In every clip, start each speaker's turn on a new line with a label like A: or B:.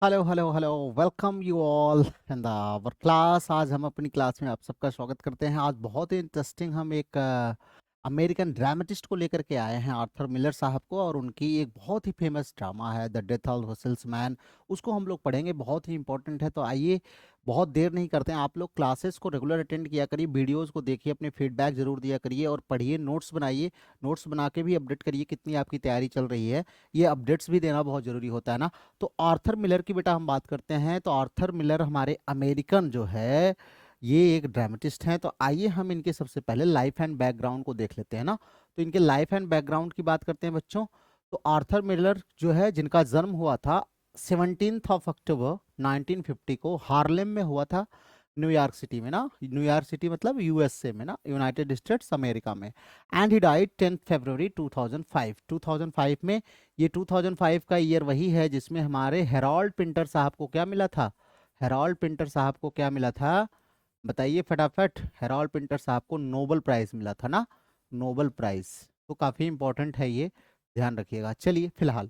A: Hello hello hello, welcome you all in the our class. आज हम अपनी class में आप सबका स्वागत करते हैं। आज बहुत ही इंटरेस्टिंग हम एक अमेरिकन ड्रामेटिस्ट को लेकर के आए हैं, आर्थर मिलर साहब को, और उनकी एक बहुत ही फेमस ड्रामा है the death of the salesman. उसको हम लोग पढ़ेंगे, बहुत ही इंपॉर्टेंट है। तो आइए, बहुत देर नहीं करते हैं। आप लोग क्लासेस को रेगुलर अटेंड किया करिए, वीडियोज़ को देखिए, अपने फीडबैक जरूर दिया करिए और पढ़िए, नोट्स बनाइए। नोट्स बना के भी अपडेट करिए कितनी आपकी तैयारी चल रही है। ये अपडेट्स भी देना बहुत ज़रूरी होता है ना। तो आर्थर मिलर की बेटा हम बात करते हैं, तो आर्थर मिलर हमारे अमेरिकन जो है, ये एक ड्रामेटिस्ट हैं। तो आइए हम इनके सबसे पहले लाइफ एंड बैकग्राउंड को देख लेते हैं ना। तो इनके लाइफ एंड बैकग्राउंड की बात करते हैं बच्चों। तो आर्थर मिलर जो है, जिनका जन्म हुआ था 17 अक्टूबर 1950 को हार्लेम में हुआ था, न्यूयॉर्क सिटी में ना। न्यूयॉर्क सिटी मतलब यूएसए में ना, यूनाइटेड स्टेट्स अमेरिका में। एंड ही डाइड 10 फरवरी 2005 में। ये 2005 का ईयर वही है जिसमें हमारे हेरोल्ड पिंटर साहब को क्या मिला था? हेरोल्ड पिंटर साहब को क्या मिला था? बताइए फटाफट। हेरोल्ड पिंटर साहब को नोबेल प्राइज मिला था ना, नोबेल प्राइज। तो काफी इंपॉर्टेंट है ये, ध्यान रखिएगा। चलिए, फिलहाल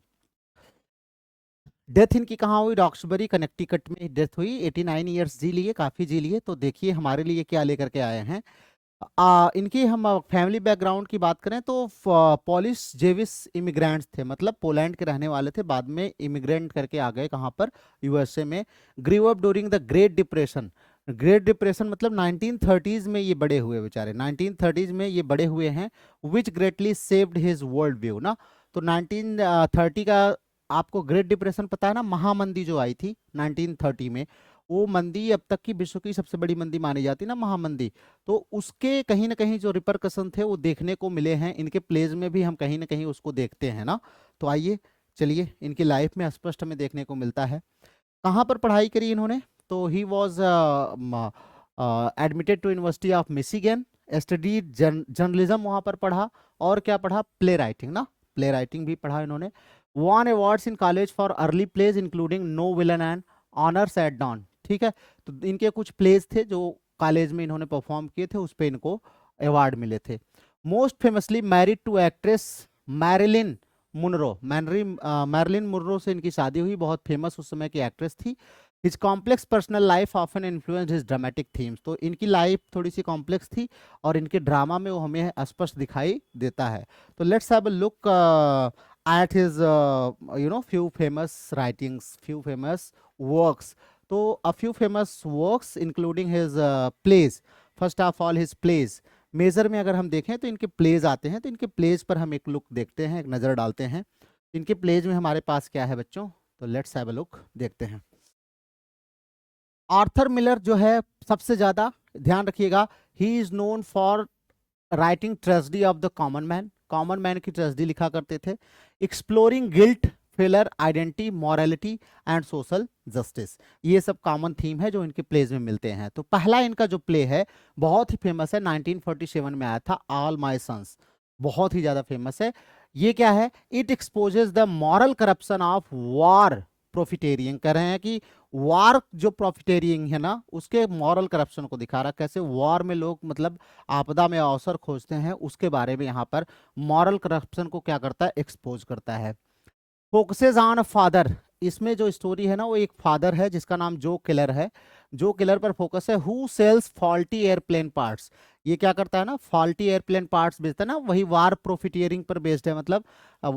A: डेथ इनकी कहाँ हुई? रॉक्सबरी कनेक्टिकट में डेथ हुई। 89 ईयर्स जी लिए, काफी जी लिए। तो देखिए हमारे लिए क्या लेकर के आए हैं। इनकी हम फैमिली बैकग्राउंड की बात करें तो पॉलिश जेविस इमिग्रेंट्स थे, मतलब पोलैंड के रहने वाले थे, बाद में इमिग्रेंट करके आ गए कहाँ पर? यूएसए में। Grew up during the great depression. Great depression मतलब 1930s में ये बड़े हुए बेचारे, 1930s में ये बड़े हुए हैं। Which greatly saved his world view ना। तो 1930 का आपको ग्रेट डिप्रेशन पता है ना, महामंदी जो आई थी 1930 में। वो मंदी अब तक की विश्व की सबसे बड़ी मंदी मानी जाती है ना, महामंदी। तो उसके कहीं ना कहीं जो रिपरकसन थे वो देखने को मिले हैं इनके प्लेज में भी, हम कहीं ना कहीं उसको देखते हैं ना। तो आइए, चलिए, इनकी लाइफ में स्पष्ट हमें देखने को मिलता है। कहाँ पर पढ़ाई करी इन्होंने? तो he was admitted to University of Michigan, study journalism वहाँ पर पढ़ा। और क्या पढ़ा? प्ले राइटिंग ना, प्ले राइटिंग भी पढ़ा इन्होंने। Won awards in college for early plays including No Villain and Honors at Dawn. ठीक है। तो इनके कुछ प्लेज थे जो कॉलेज में इन्होंने परफॉर्म किए थे, उस पे इनको अवार्ड मिले थे। Most famously married to actress Marilyn Monroe. Marilyn Monroe से इनकी शादी हुई, बहुत फेमस उस समय की एक्ट्रेस थी। His complex personal life often influenced his dramatic themes. तो इनकी लाइफ थोड़ी सी कॉम्प्लेक्स थी और इनके ड्रामा में वो हमें स्पष्ट दिखाई देता है। तो let's have a look at his few famous writings, few famous works. तो a few famous works including his plays. First of all his plays, major में अगर हम देखें तो इनके प्लेज आते हैं। तो इनके प्लेज पर हम एक लुक देखते हैं, एक नज़र डालते हैं। इनके प्लेज में हमारे पास क्या है बच्चों? तो लेट्स हैव अ लुक, देखते हैं। आर्थर मिलर जो है, सबसे ज्यादा ध्यान रखिएगा, he is known for writing tragedy of the common man. Common man की ट्रेजेडी लिखा करते थे। Exploring guilt, failure, identity, morality and social justice. ये सब कॉमन थीम है जो इनके प्लेज में मिलते हैं। तो पहला इनका जो प्ले है, बहुत ही फेमस है, 1947 में आया था, ऑल माई सन्स। बहुत ही ज्यादा फेमस है। ये क्या है? It exposes the moral corruption of war profiteering. कह रहे हैं कि वार जो प्रॉफिटेरियन है ना, उसके मॉरल करप्शन को दिखा रहा है। कैसे वॉर में लोग मतलब आपदा में अवसर खोजते हैं, उसके बारे में यहाँ पर मॉरल करप्शन को क्या करता है? एक्सपोज करता है। Focuses on a father. इसमें जो स्टोरी है ना, वो एक फादर है जिसका नाम जो किलर है। जो किलर पर फोकस है। Who sells faulty airplane parts. ये क्या करता है ना, फॉल्टी एयरप्लेन पार्ट्स बेचता है ना। वही वार प्रॉफिटियरिंग पर बेस्ड है। मतलब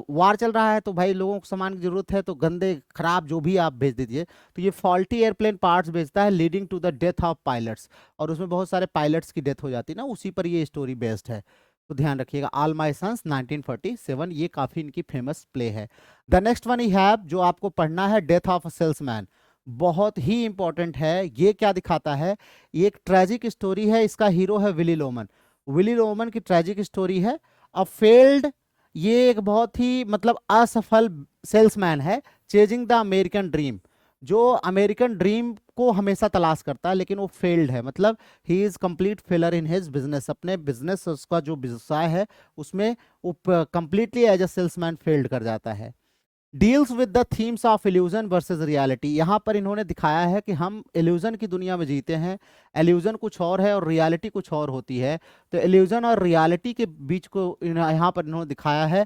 A: वार चल रहा है तो भाई लोगों को सामान की जरूरत है, तो गंदे खराब जो भी आप भेज दीजिए। तो ये फॉल्टी एयरप्लेन पार्ट्स बेचता है, leading to the death of pilots. और उसमें बहुत सारे पायलट्स की डेथ हो जाती है ना, उसी पर ये स्टोरी बेस्ड है। तो ध्यान रखिएगा, ऑल माय सन्स 1947, ये काफी इनकी फेमस प्ले है। The next one he have, जो आपको पढ़ना है, डेथ ऑफ अ सेल्समैन। बहुत ही इंपॉर्टेंट है। ये क्या दिखाता है? ये एक ट्रेजिक स्टोरी है। इसका हीरो है विली लोमन। विली लोमन की ट्रेजिक स्टोरी है। अ फेल्ड, ये एक बहुत ही मतलब असफल सेल्समैन है, चेजिंग द अमेरिकन ड्रीम। जो अमेरिकन ड्रीम को हमेशा तलाश करता है, लेकिन वो फेल्ड है। मतलब he is complete failure in his business. अपने बिजनेस, उसका जो व्यवसाय है उसमें वो completely as a salesman failed कर जाता है। Deals with the themes of illusion versus reality. यहाँ पर इन्होंने दिखाया है कि हम इल्यूजन की दुनिया में जीते हैं, इल्यूजन कुछ और है और रियलिटी कुछ और होती है। तो इल्यूजन और रियलिटी के बीच को यहाँ पर इन्होंने दिखाया है।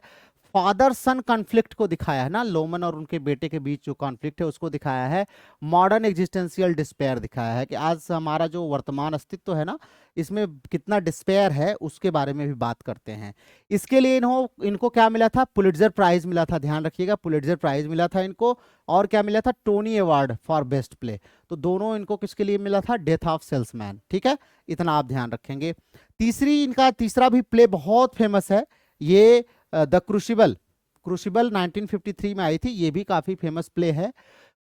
A: फादर सन कॉन्फ्लिक्ट को दिखाया है ना, लोमन और उनके बेटे के बीच जो कॉन्फ्लिक्ट है उसको दिखाया है। मॉडर्न एग्जिस्टेंशियल डिस्पेयर दिखाया है कि आज हमारा जो वर्तमान अस्तित्व है ना, इसमें कितना डिस्पेयर है उसके बारे में भी बात करते हैं। इसके लिए इनको क्या मिला था, पुलिट्जर प्राइज मिला था, ध्यान रखिएगा, पुलिट्जर प्राइज मिला था इनको। और क्या मिला था, Tony award for best play. तो दोनों इनको किसके लिए मिला था, डेथ ऑफ सेल्समैन। ठीक है, इतना आप ध्यान रखेंगे। तीसरा भी प्ले बहुत फेमस है, ये द क्रूसिबल। क्रूसिबल 1953 में आई थी, ये भी काफी फेमस प्ले है।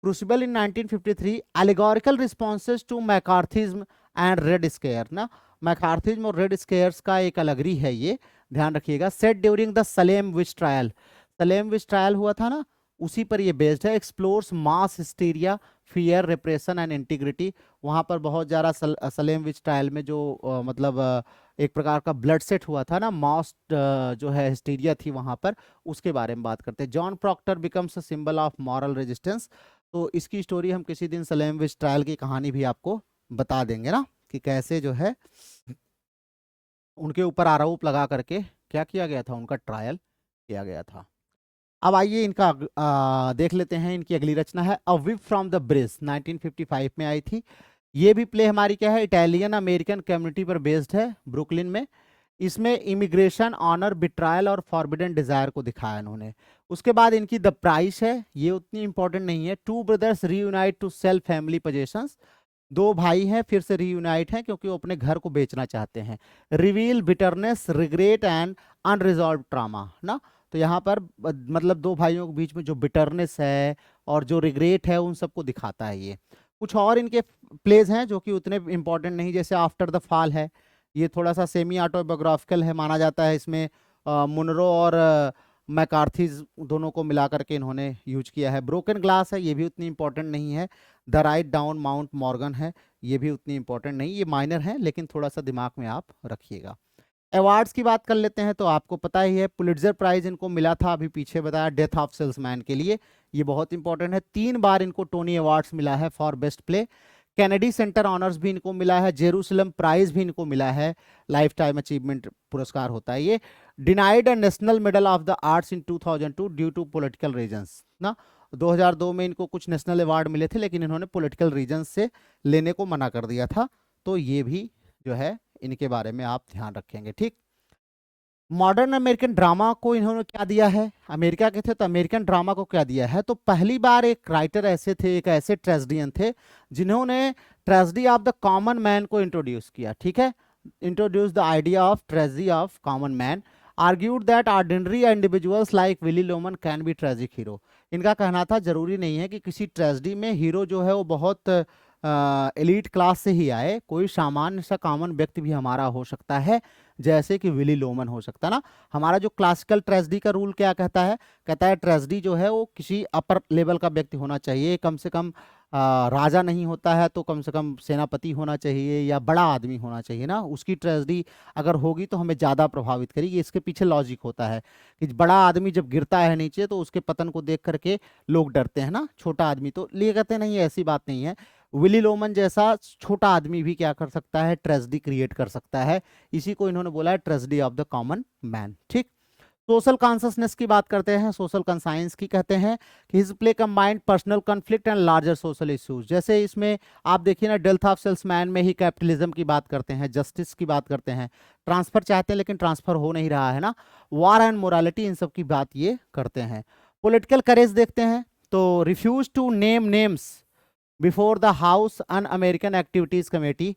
A: Crucible in 1953 allegorical responses to McCarthyism and red scare ना, मैकार्थिज्म और रेड स्केयर्स का एक अलगरी है ये, ध्यान रखिएगा। Set during the Salem which trial, Salem which trial हुआ था ना, उसी पर ये बेस्ड है। Explores mass hysteria, fear, repression and integrity. वहां पर बहुत ज़्यादा सलेम विच ट्रायल में जो मतलब एक प्रकार का ब्लड सेट हुआ था ना, मास जो है हिस्टीरिया थी वहां पर, उसके बारे में बात करते हैं। John Proctor becomes a symbol of moral resistance. तो इसकी स्टोरी हम किसी दिन सलेम विच ट्रायल की कहानी भी आपको बता देंगे ना, कि कैसे जो है उनके ऊपर आरोप लगा करके क्या किया गया था, उनका ट्रायल किया गया था। अब आइए इनका देख लेते हैं। इनकी अगली रचना है अ विप फ्रॉम द ब्रिज, 1955 में आई थी। ये भी प्ले हमारी क्या है, इटालियन अमेरिकन कम्युनिटी पर बेस्ड है, ब्रुकलिन में। इसमें इमिग्रेशन, ऑनर, बिट्रायल और फॉरबिडन डिजायर को दिखाया इन्होंने। उसके बाद इनकी द प्राइस है, ये उतनी इंपॉर्टेंट नहीं है। Two brothers reunite to sell family possessions, दो भाई हैं फिर से रीयूनाइट हैं क्योंकि वो अपने घर को बेचना चाहते हैं। Reveal bitterness, regret and unresolved trauma ना, तो यहाँ पर मतलब दो भाइयों के बीच में जो बिटरनेस है और जो रिग्रेट है उन सबको दिखाता है ये। कुछ और इनके प्लेज हैं जो कि उतने इंपॉर्टेंट नहीं, जैसे आफ्टर द फॉल है, ये थोड़ा सा सेमी ऑटोबायोग्राफिकल है माना जाता है। इसमें मुनरो और मैकार्थीज दोनों को मिला करके इन्होंने यूज किया है। ब्रोकन ग्लास है, ये भी उतनी इंपॉर्टेंट नहीं है। The ride down Mount Morgan है, ये भी उतनी इंपॉर्टेंट नहीं, ये माइनर है लेकिन थोड़ा सा दिमाग में आप रखिएगा। अवार्ड्स की बात कर लेते हैं तो आपको पता ही है, पुलिट्जर प्राइज इनको मिला था, अभी पीछे बताया, डेथ ऑफ सेल्समैन के लिए, ये बहुत इंपॉर्टेंट है। 3 बार इनको टोनी अवार्ड्स मिला है for best play. Kennedy centre honours भी इनको मिला है, जेरूसलम प्राइज भी इनको मिला है, लाइफ टाइम अचीवमेंट पुरस्कार होता है ये। Denied a national medal of the arts in 2002 due to political reasons ना, 2002 में इनको कुछ नेशनल अवार्ड मिले थे लेकिन इन्होंने पॉलिटिकल रीजंस से लेने को मना कर दिया था। तो ये भी जो है इनके बारे में आप ध्यान रखेंगे। ठीक, मॉडर्न अमेरिकन ड्रामा को इन्होंने क्या दिया है, अमेरिका के थे तो अमेरिकन ड्रामा को क्या दिया है, तो पहली बार एक राइटर ऐसे थे, एक ऐसे ट्रेजेडियन थे जिन्होंने tragedy of the common man को इंट्रोड्यूस किया। ठीक है, introduce the idea of tragedy of common man, argued that ordinary individuals like Willy Loman can be tragic hero. इनका कहना था जरूरी नहीं है कि किसी ट्रेजेडी में हीरो जो है वो बहुत एलीट क्लास से ही आए, कोई सामान्य सा कॉमन व्यक्ति भी हमारा हो सकता है, जैसे कि विली लोमन हो सकता है ना। हमारा जो क्लासिकल ट्रेजेडी का रूल क्या कहता है, कहता है ट्रेजेडी जो है वो किसी अपर लेवल का व्यक्ति होना चाहिए, कम से कम राजा नहीं होता है तो कम से कम सेनापति होना चाहिए या बड़ा आदमी होना चाहिए ना, उसकी ट्रेजेडी अगर होगी तो हमें ज़्यादा प्रभावित करेगी। इसके पीछे लॉजिक होता है कि बड़ा आदमी जब गिरता है नीचे तो उसके पतन को देख करके लोग डरते हैं ना, छोटा आदमी तो लिए कहते नहीं, ऐसी बात नहीं है। विली लोमन जैसा छोटा आदमी भी क्या कर सकता है, ट्रेजेडी क्रिएट कर सकता है, इसी को इन्होंने बोला है tragedy of the common man. ठीक, सोशल कॉन्शसनेस की बात करते हैं, सोशल कंसाइंस की कहते हैं कि his play combined personal conflict and larger social issues. जैसे इसमें आप देखिए ना, डेथ ऑफ सेल्समैन में ही कैपिटलिज्म की बात करते हैं, जस्टिस की बात करते हैं, ट्रांसफर चाहते हैं लेकिन ट्रांसफर हो नहीं रहा है ना, वॉर एंड मोरालिटी, इन सब की बात ये करते हैं। पॉलिटिकल करेज देखते हैं तो refuse to name names before the House Un American Activities Committee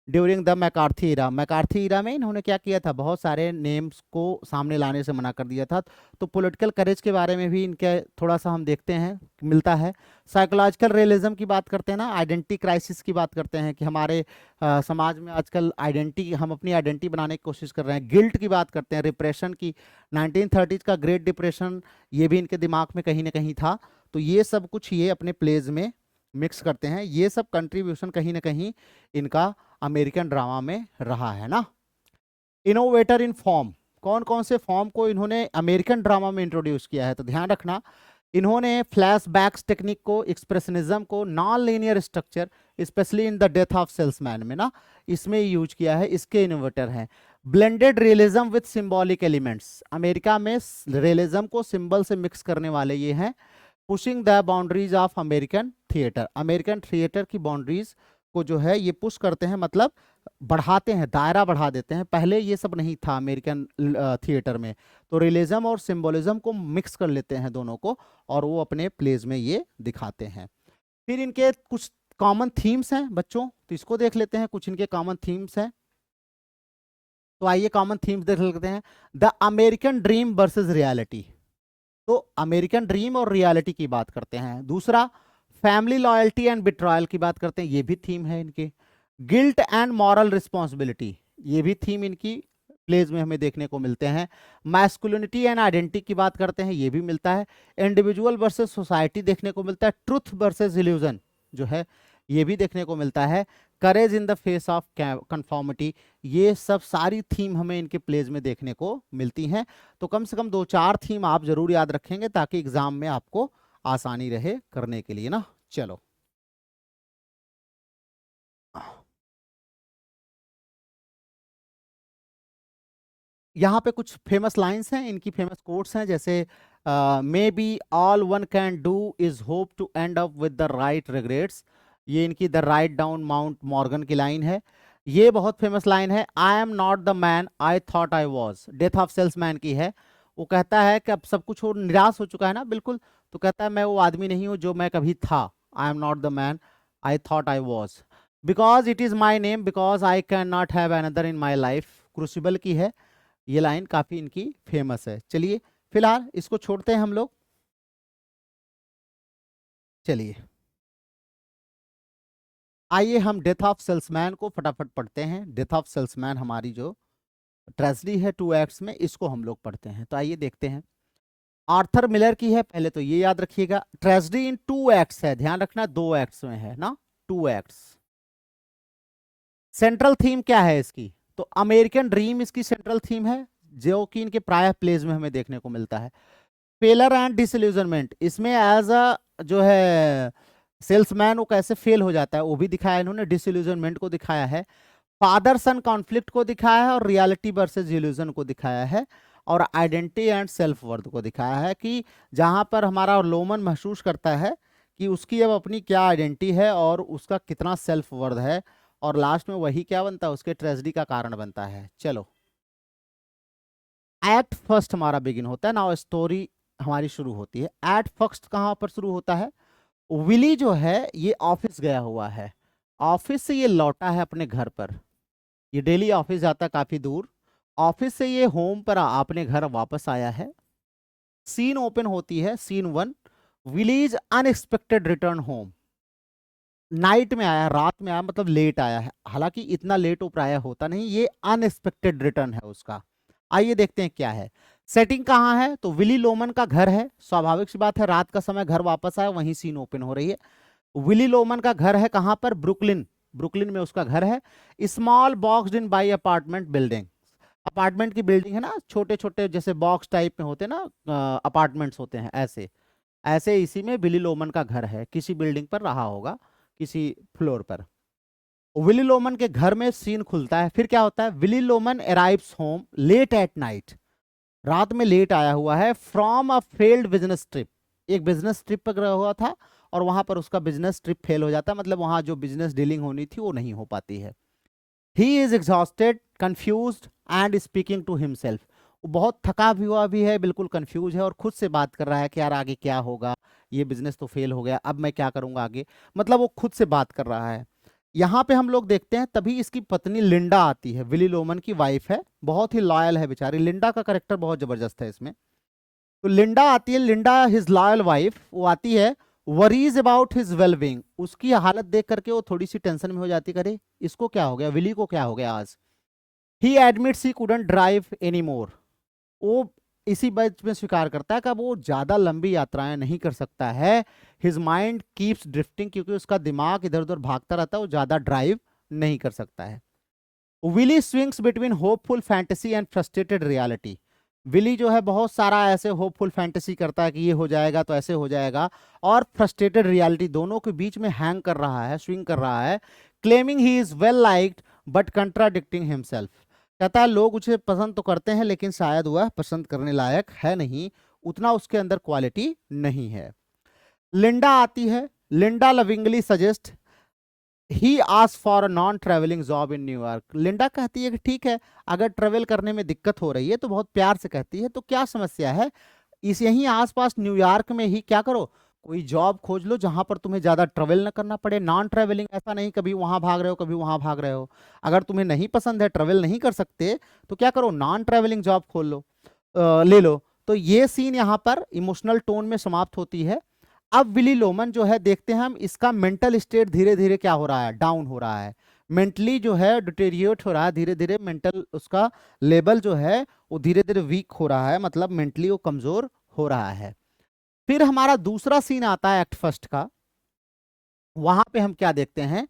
A: during the McCarthy era. McCarthy era में इन्होंने क्या किया था, बहुत सारे नेम्स को सामने लाने से मना कर दिया था। तो पॉलिटिकल करेज के बारे में भी इनके थोड़ा सा हम देखते हैं, मिलता है। साइकोलॉजिकल रियलिज्म की बात करते हैं ना, आइडेंटिटी क्राइसिस की बात करते हैं कि हमारे समाज में आजकल आइडेंटिटी, हम अपनी आइडेंटिटी बनाने की कोशिश कर रहे हैं। गिल्ट की बात करते हैं, रिप्रेशन की, 1930s का ग्रेट डिप्रेशन, ये भी इनके दिमाग में कहीं ना कहीं था। तो ये सब कुछ ये अपने प्लेज में मिक्स करते हैं, ये सब कंट्रीब्यूशन कहीं ना कहीं इनका अमेरिकन ड्रामा में रहा है ना। इनोवेटर इन फॉर्म, कौन कौन से फॉर्म को इन्होंने अमेरिकन ड्रामा में इंट्रोड्यूस किया है, तो ध्यान रखना, इन्होंने फ्लैशबैक्स टेक्निक को, एक्सप्रेशनिज्म को, non linear structure, specially in the death of salesman में ना, इसमें यूज किया है, इसके इनोवेटर हैं। Blended realism with symbolic elements, America में रियलिज्म को सिंबल से मिक्स करने वाले ये हैं। Pushing the boundaries of American theatre, American theatre की बाउंड्रीज को जो है ये पुश करते हैं, मतलब बढ़ाते हैं, दायरा बढ़ा देते हैं। पहले ये सब नहीं था अमेरिकन थिएटर में, तो रियलिज्म और सिंबोलिज्म को मिक्स कर लेते हैं दोनों को, और वो अपने प्लेज में ये दिखाते हैं। फिर इनके कुछ कॉमन थीम्स हैं बच्चों, तो इसको देख लेते हैं, कुछ इनके कॉमन थीम्स हैं। तो आइए कॉमन थीम्स देख लेते हैं। The American dream versus reality, तो अमेरिकन ड्रीम और रियलिटी की बात करते हैं। दूसरा, फैमिली लॉयल्टी एंड बिट्रॉयल की बात करते हैं, ये भी थीम है इनके। गिल्ट एंड मॉरल रिस्पॉन्सिबिलिटी, ये भी थीम इनकी प्लेज में हमें देखने को मिलते हैं। मैस्कुलिनिटी एंड आइडेंटिटी की बात करते हैं, ये भी मिलता है। इंडिविजुअल वर्सेस सोसाइटी देखने को मिलता है। ट्रुथ वर्सेस इल्यूजन जो है ये भी देखने को मिलता है। Courage in the face of conformity, ये सब सारी थीम हमें इनके प्लेज में देखने को मिलती हैं। तो कम से कम 2-4 थीम आप जरूर याद रखेंगे ताकि एग्जाम में आपको आसानी रहे करने के लिए ना। चलो, यहाँ पे कुछ फेमस लाइंस हैं, इनकी फेमस कोट्स हैं, जैसे maybe all one can do is hope to end up with the right regrets, ये इनकी the ride down Mount Morgan की लाइन है। ये बहुत फेमस लाइन है, I am not the man I thought I was, death of salesman की है। वो कहता है कि अब सब कुछ हो, निराश हो चुका है ना बिल्कुल, तो कहता है मैं वो आदमी नहीं हूँ जो मैं कभी था। आई am not the man I thought I was, because it is my name, because I can not have another in my life, crucible की है। ये लाइन काफी इनकी फेमस है। चलिए फिलहाल इसको छोड़ते हैं हम लोग। चलिए आइए हम डेथ ऑफ सेल्समैन को फटाफट पढ़ते हैं। डेथ ऑफ सेल्समैन हमारी जो ट्रेजेडी है 2 एक्ट्स में, इसको हम लोग पढ़ते हैं। तो आइए देखते हैं। आर्थर मिलर की है, पहले तो ये याद रखिएगा। ट्रेजेडी इन 2 एक्ट्स है, ध्यान रखना 2 एक्ट्स में है ना, 2 एक्ट्स। सेंट्रल थीम क्या है इसकी, तो अमेरिकन ड्रीम इसकी सेंट्रल थीम है, जो कि इनके प्राय प्लेज में हमें देखने को मिलता है। फेलर एंड डिसइल्यूजनमेंट, इसमें एज अ जो है सेल्समैन वो कैसे फेल हो जाता है वो भी दिखाया इन्होंने, डिसइल्यूजनमेंट को दिखाया है। फादर सन कॉन्फ्लिक्ट को दिखाया है, और रियलिटी वर्सेस इल्यूजन को दिखाया है, और आइडेंटिटी एंड सेल्फ वर्थ को दिखाया है, कि जहां पर हमारा लोमन महसूस करता है कि उसकी अब अपनी क्या आइडेंटिटी है और उसका कितना सेल्फ वर्थ है, और लास्ट में वही क्या बनता है, उसके ट्रेजेडी का कारण बनता है। चलो एक्ट फर्स्ट हमारा बिगिन होता है ना, स्टोरी हमारी शुरू होती है। एट फर्स्ट कहाँ पर शुरू होता है, विली जो है ये ऑफिस गया हुआ है, ऑफिस से ये लौटा है अपने घर पर, ये डेली ऑफिस जाता है काफी दूर, ऑफिस से ये होम पर अपने घर वापस आया है। सीन ओपन होती है, scene 1, Willy's unexpected return home, night में आया, रात में आया, मतलब लेट आया है, हालांकि इतना लेट वो प्राय होता नहीं, ये अनएक्सपेक्टेड रिटर्न है उसका। आइए देखते हैं क्या है। सेटिंग कहाँ है, तो विली लोमन का घर है, स्वाभाविक सी बात है, रात का समय घर वापस आया, वहीं सीन ओपन हो रही है। विली लोमन का घर है कहाँ पर, ब्रुकलिन, ब्रुकलिन में उसका घर है। Small boxed in by apartment building, apartment की बिल्डिंग है ना, छोटे छोटे जैसे बॉक्स टाइप में होते हैं ना, अपार्टमेंट्स होते हैं, ऐसे ऐसे इसी में विली लोमन का घर है, किसी बिल्डिंग पर रहा होगा, किसी फ्लोर पर। विली लोमन के घर में सीन खुलता है, फिर क्या होता है, Willy Loman arrives home late at night, रात में लेट आया हुआ है, from a failed business trip, एक बिजनेस ट्रिप पर गया हुआ था और वहां पर उसका बिजनेस ट्रिप फेल हो जाता है, मतलब वहां जो बिजनेस डीलिंग होनी थी वो नहीं हो पाती है। He is exhausted, confused and speaking to himself, वो बहुत थका भी हुआ भी है, बिल्कुल कंफ्यूज है, और खुद से बात कर रहा है कि यार आगे क्या होगा, ये बिजनेस तो फेल हो गया, अब मैं क्या करूंगा आगे, मतलब वो खुद से बात कर रहा है। यहाँ पे हम लोग देखते हैं तभी इसकी पत्नी लिंडा आती है, विली लोमन की वाइफ है, बहुत ही लॉयल है बेचारी, लिंडा का करेक्टर बहुत जबरदस्त है इसमें। तो लिंडा आती है, लिंडा हिज लॉयल वाइफ, वो आती है, वरीज अबाउट हिज वेलबींग, उसकी हालत देख करके वो थोड़ी सी टेंशन में हो जाती, करे इसको क्या हो गया, विली को क्या हो गया आज। ही admits he couldn't drive any more, वो इसी बात में स्वीकार करता है कि अब वो ज्यादा लंबी यात्राएं नहीं कर सकता है। हिज माइंड कीप्स ड्रिफ्टिंग, क्योंकि उसका दिमाग इधर उधर भागता रहता है, वो ज्यादा ड्राइव नहीं कर सकता है। Willy swings between hopeful fantasy and frustrated reality, Willy जो है बहुत सारा ऐसे होपफुल फैंटेसी करता है कि ये हो जाएगा तो ऐसे हो जाएगा, और फ्रस्ट्रेटेड रियलिटी, दोनों के बीच में हैंग कर रहा है, स्विंग कर रहा है। Claiming he is well liked but contradicting himself, कहता है लोग उसे पसंद तो करते हैं लेकिन शायद वह पसंद करने लायक है नहीं, उतना उसके अंदर क्वालिटी नहीं है। लिंडा आती है, Linda lovingly suggest he ask for a non travelling job in New York. Linda कहती है कि ठीक है, अगर ट्रेवल करने में दिक्कत हो रही है तो बहुत प्यार से कहती है, तो क्या समस्या है, इस यहीं आसपास न्यूयॉर्क में ही क्या करो, कोई जॉब खोज लो जहां पर तुम्हें ज्यादा ट्रेवल ना करना पड़े। नॉन ट्रेवलिंग ऐसा नहीं कभी वहां भाग रहे हो कभी वहां भाग रहे हो। अगर तुम्हें नहीं पसंद है, ट्रेवल नहीं कर सकते, तो क्या करो, नॉन ट्रेवलिंग जॉब खोल लो, ले लो। तो ये सीन यहाँ पर इमोशनल टोन में समाप्त होती है। अब विली लोमन जो है, देखते हैं हम इसका मेंटल स्टेट धीरे धीरे क्या हो रहा है, डाउन हो रहा है, मेंटली जो है डिटेरियोरेट हो रहा है धीरे धीरे, मेंटल उसका लेवल जो है वो धीरे धीरे वीक हो रहा है, मतलब मेंटली वो कमजोर हो रहा है। फिर हमारा दूसरा सीन आता है एक्ट फर्स्ट का। वहां पे हम क्या देखते हैं,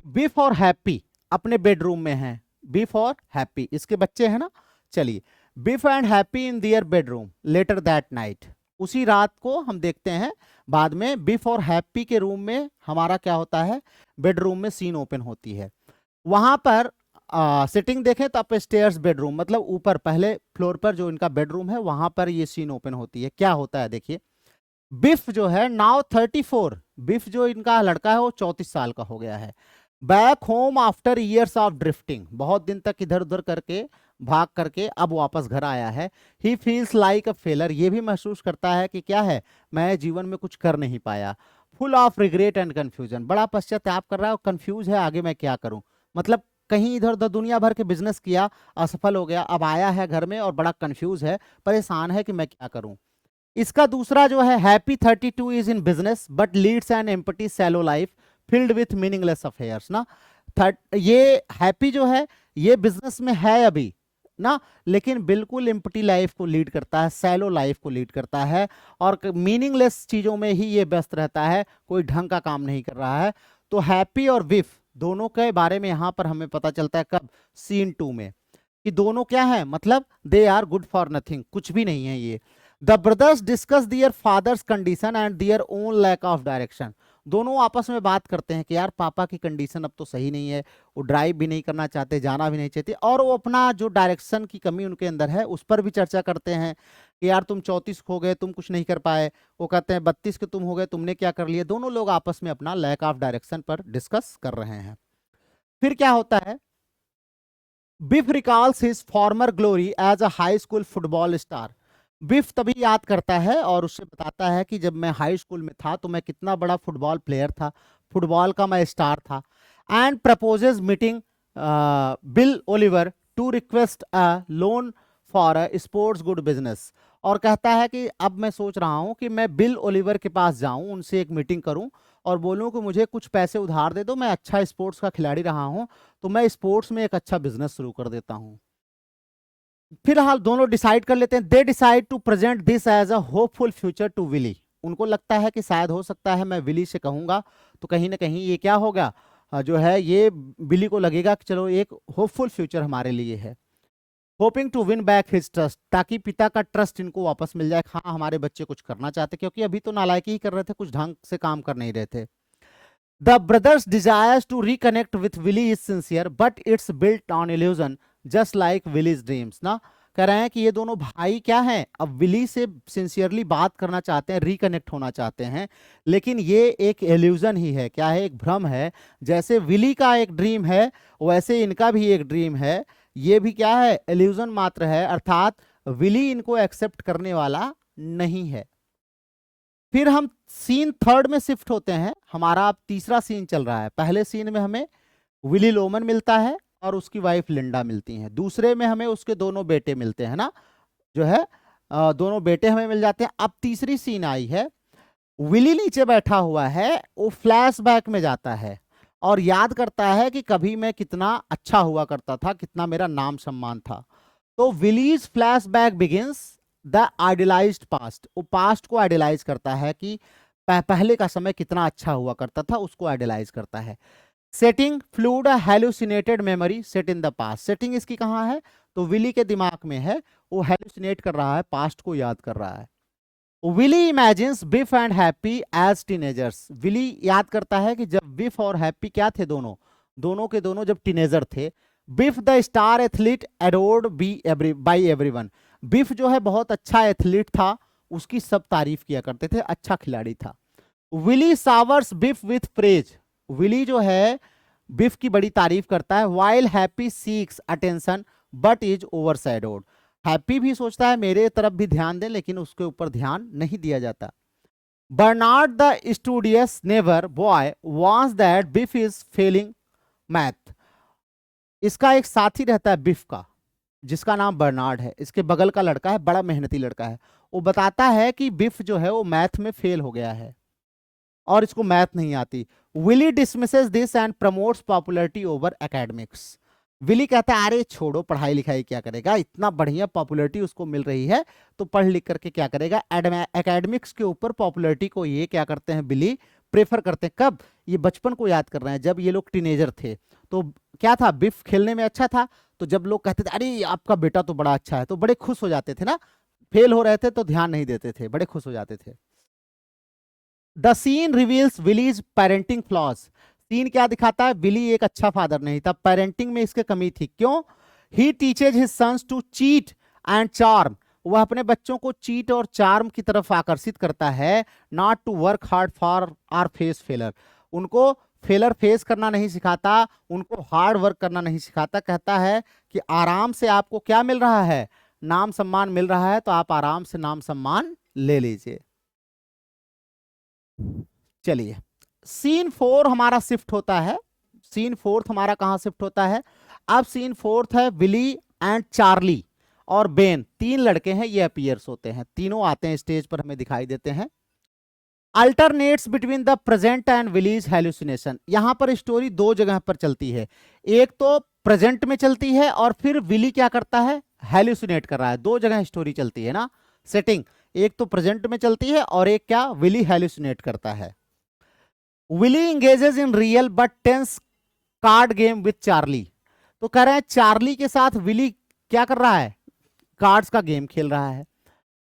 A: बिफ और हैप्पी अपने बेडरूम में हैं। बिफ और हैप्पी, इसके बच्चे हैं ना। चलिए, Biff and Happy in their bedroom later that night. उसी रात को हम देखते हैं, बाद में बिफ और हैप्पी के रूम में हमारा क्या होता है, बेडरूम में सीन ओपन होती है। वहां पर सिटिंग देखें तो अप स्टेयर्स बेडरूम, मतलब ऊपर पहले फ्लोर पर जो इनका बेडरूम है वहां पर ये सीन ओपन होती है। क्या होता है देखिए, बिफ जो है नाउ 34, बिफ जो इनका लड़का है वो 34 साल का हो गया है। Back home after years of drifting, बहुत दिन तक इधर उधर करके भाग करके अब वापस घर आया है। He feels like a failure, ये भी महसूस करता है कि क्या है, मैं जीवन में कुछ कर नहीं पाया। Full of regret and confusion, बड़ा पश्चाताप कर रहा है और कंफ्यूज है आगे मैं क्या करूं। मतलब कहीं इधर उधर दुनिया भर के बिजनेस किया, असफल हो गया, अब आया है घर में और बड़ा कंफ्यूज है, परेशान है कि मैं क्या करूं। इसका दूसरा जो है, Happy 32 is in business but leads an empty shallow life filled with meaningless affairs ना। ये हैप्पी जो है ये बिजनेस में है अभी ना, लेकिन बिल्कुल एम्प्टी लाइफ को लीड करता है, सैलो लाइफ को लीड करता है, और मीनिंगलेस चीजों में ही ये व्यस्त रहता है, कोई ढंग का काम नहीं कर रहा है। तो हैप्पी और विफ दोनों के बारे में यहां पर हमें पता चलता है कब, सीन 2 में, कि दोनों क्या है, मतलब they are good for nothing, कुछ भी नहीं है ये। The brothers discuss their father's condition and their own lack of direction. दोनों आपस में बात करते हैं कि यार पापा की कंडीशन अब तो सही नहीं है, वो ड्राइव भी नहीं करना चाहते, जाना भी नहीं चाहते, और वो अपना जो डायरेक्शन की कमी उनके अंदर है उस पर भी चर्चा करते हैं कि यार तुम 34 हो गए, तुम कुछ नहीं कर पाए। वो कहते हैं 32 के तुम हो गए, तुमने क्या कर लिया। दोनों लोग आपस में अपना लैक ऑफ डायरेक्शन पर डिस्कस कर रहे हैं। फिर क्या होता है, Biff recalls his former glory as a high school football star. Biff तभी याद करता है और उससे बताता है कि जब मैं हाई स्कूल में था तो मैं कितना बड़ा फुटबॉल प्लेयर था, फुटबॉल का मैं स्टार था। And proposes meeting Bill Oliver to request a loan for a sports good business. और कहता है कि अब मैं सोच रहा हूं कि मैं बिल ओलिवर के पास जाऊं, उनसे एक मीटिंग करूं और बोलूं कि मुझे कुछ पैसे उधार दे दो, मैं अच्छा स्पोर्ट्स का खिलाड़ी रहा हूं, तो मैं स्पोर्ट्स में एक अच्छा बिजनेस शुरू कर देता हूं। फिलहाल दोनों डिसाइड कर लेते हैं, they decide to present this as a hopeful future to Willy. उनको लगता है कि शायद हो सकता है मैं विली से कहूंगा तो कहीं ना कहीं ये क्या होगा, जो है ये विली को लगेगा कि चलो एक होपफुल फ्यूचर हमारे लिए है। Hoping to win back his trust, ताकि पिता का ट्रस्ट इनको वापस मिल जाए, हाँ हमारे बच्चे कुछ करना चाहते, क्योंकि अभी तो नालायकी ही कर रहे थे, कुछ ढंग से काम कर नहीं रहे थे। The brothers' desires to reconnect with Willie is sincere, but it's built on illusion, just like Willie's dreams ना। कह रहे हैं कि ये दोनों भाई क्या हैं, अब विली से सिंसियरली बात करना चाहते हैं, रिकनेक्ट होना चाहते हैं, लेकिन ये एक इल्यूजन ही है, क्या है, एक भ्रम है। जैसे विली का एक ड्रीम है वैसे इनका भी एक ड्रीम है, ये भी क्या है, इल्यूजन मात्र है, अर्थात विली इनको एक्सेप्ट करने वाला नहीं है। फिर हम सीन 3 में शिफ्ट होते हैं, हमारा अब तीसरा सीन चल रहा है। पहले सीन में हमें विली लोमन मिलता है और उसकी वाइफ लिंडा मिलती हैं, दूसरे में हमें उसके दोनों बेटे मिलते हैं ना, जो है दोनों बेटे हमें मिल जाते हैं। अब तीसरी सीन आई है, विली नीचे बैठा हुआ है, वो फ्लैशबैक में जाता है और याद करता है कि कभी मैं कितना अच्छा हुआ करता था, कितना मेरा नाम सम्मान था। तो Willy's flashback begins the idealised past, वो पास्ट को आइडियलाइज करता है कि पहले का समय कितना अच्छा हुआ करता था, उसको आइडियलाइज करता है। Setting fluid hallucinated memory set in the past, setting इसकी कहाँ है, तो विली के दिमाग में है, वो हेलुसिनेट कर रहा है, पास्ट को याद कर रहा है। Willy imagines Biff and Happy as teenagers, Willy याद करता है कि जब बिफ और हैप्पी क्या थे, दोनों के दोनों जब टीनेजर थे, Biff the star athlete adored by everyone. Biff जो है बहुत अच्छा एथलीट था, उसकी सब तारीफ किया करते थे, अच्छा खिलाड़ी था। Willy showers Biff with praise. Willy जो है बिफ की बड़ी तारीफ करता है। While Happy seeks attention but is overshadowed. हैप्पी भी सोचता है मेरे तरफ भी ध्यान दें, लेकिन उसके ऊपर ध्यान नहीं दिया जाता। Bernard the studious neighbour boy वांट्स that Biff is failing math. इसका एक साथी रहता है बिफ का, जिसका नाम बर्नार्ड है, इसके बगल का लड़का है, बड़ा मेहनती लड़का है। वो बताता है कि बिफ जो है वो मैथ में फेल हो गया है और इसको मैथ नहीं आती। Willy dismisses this and promotes popularity over academics. Willy कहता है अरे छोड़ो, पढ़ाई लिखाई क्या करेगा, इतना बढ़िया पॉपुलैरिटी उसको मिल रही है तो पढ़ लिख करके क्या करेगा। एकेडमिक्स के ऊपर पॉपुलैरिटी को ये क्या करते हैं, विली प्रेफर करते हैं। कब, ये बचपन को याद कर रहे हैं, जब ये लोग टीनेजर थे तो क्या था, बिफ खेलने में अच्छा था, तो जब लोग कहते थे अरे आपका बेटा तो बड़ा अच्छा है, तो बड़े खुश हो जाते थे ना। फेल हो रहे थे तो ध्यान नहीं देते थे, बड़े खुश हो जाते थे। The scene reveals Willy's parenting flaws. Scene क्या दिखाता है, विली एक अच्छा फादर नहीं था, पेरेंटिंग में इसके कमी थी। क्यों? He teaches his sons to cheat and charm. वह अपने बच्चों को चीट और चार्म की तरफ आकर्षित करता है, not to work hard for or face failure. उनको फेलर फेस करना नहीं सिखाता, उनको हार्ड वर्क करना नहीं सिखाता। कहता है कि आराम से आपको क्या मिल रहा है, नाम सम्मान मिल रहा है, तो आप आराम से नाम सम्मान ले लीजिए। चलिए सीन 4 हमारा शिफ्ट होता है। सीन 4 हमारा कहां शिफ्ट होता है, अब सीन 4 है विली एंड चार्ली और बेन, तीन लड़के हैं, ये अपीयर्स होते हैं, तीनों आते हैं स्टेज पर, हमें दिखाई देते हैं। Alternates between the present and Willy's hallucination. यहां पर स्टोरी दो जगह पर चलती है, एक तो प्रेजेंट में चलती है और फिर विली क्या करता है, हेलुसिनेट कर रहा है। दो जगह स्टोरी चलती है ना, सेटिंग, एक तो प्रेजेंट में चलती है और एक क्या, विली हेलुसिनेट करता है। Willy engages in real but tense card game with Charley. तो कह रहे हैं चार्ली के साथ विली क्या कर रहा है, कार्ड्स का गेम खेल रहा है।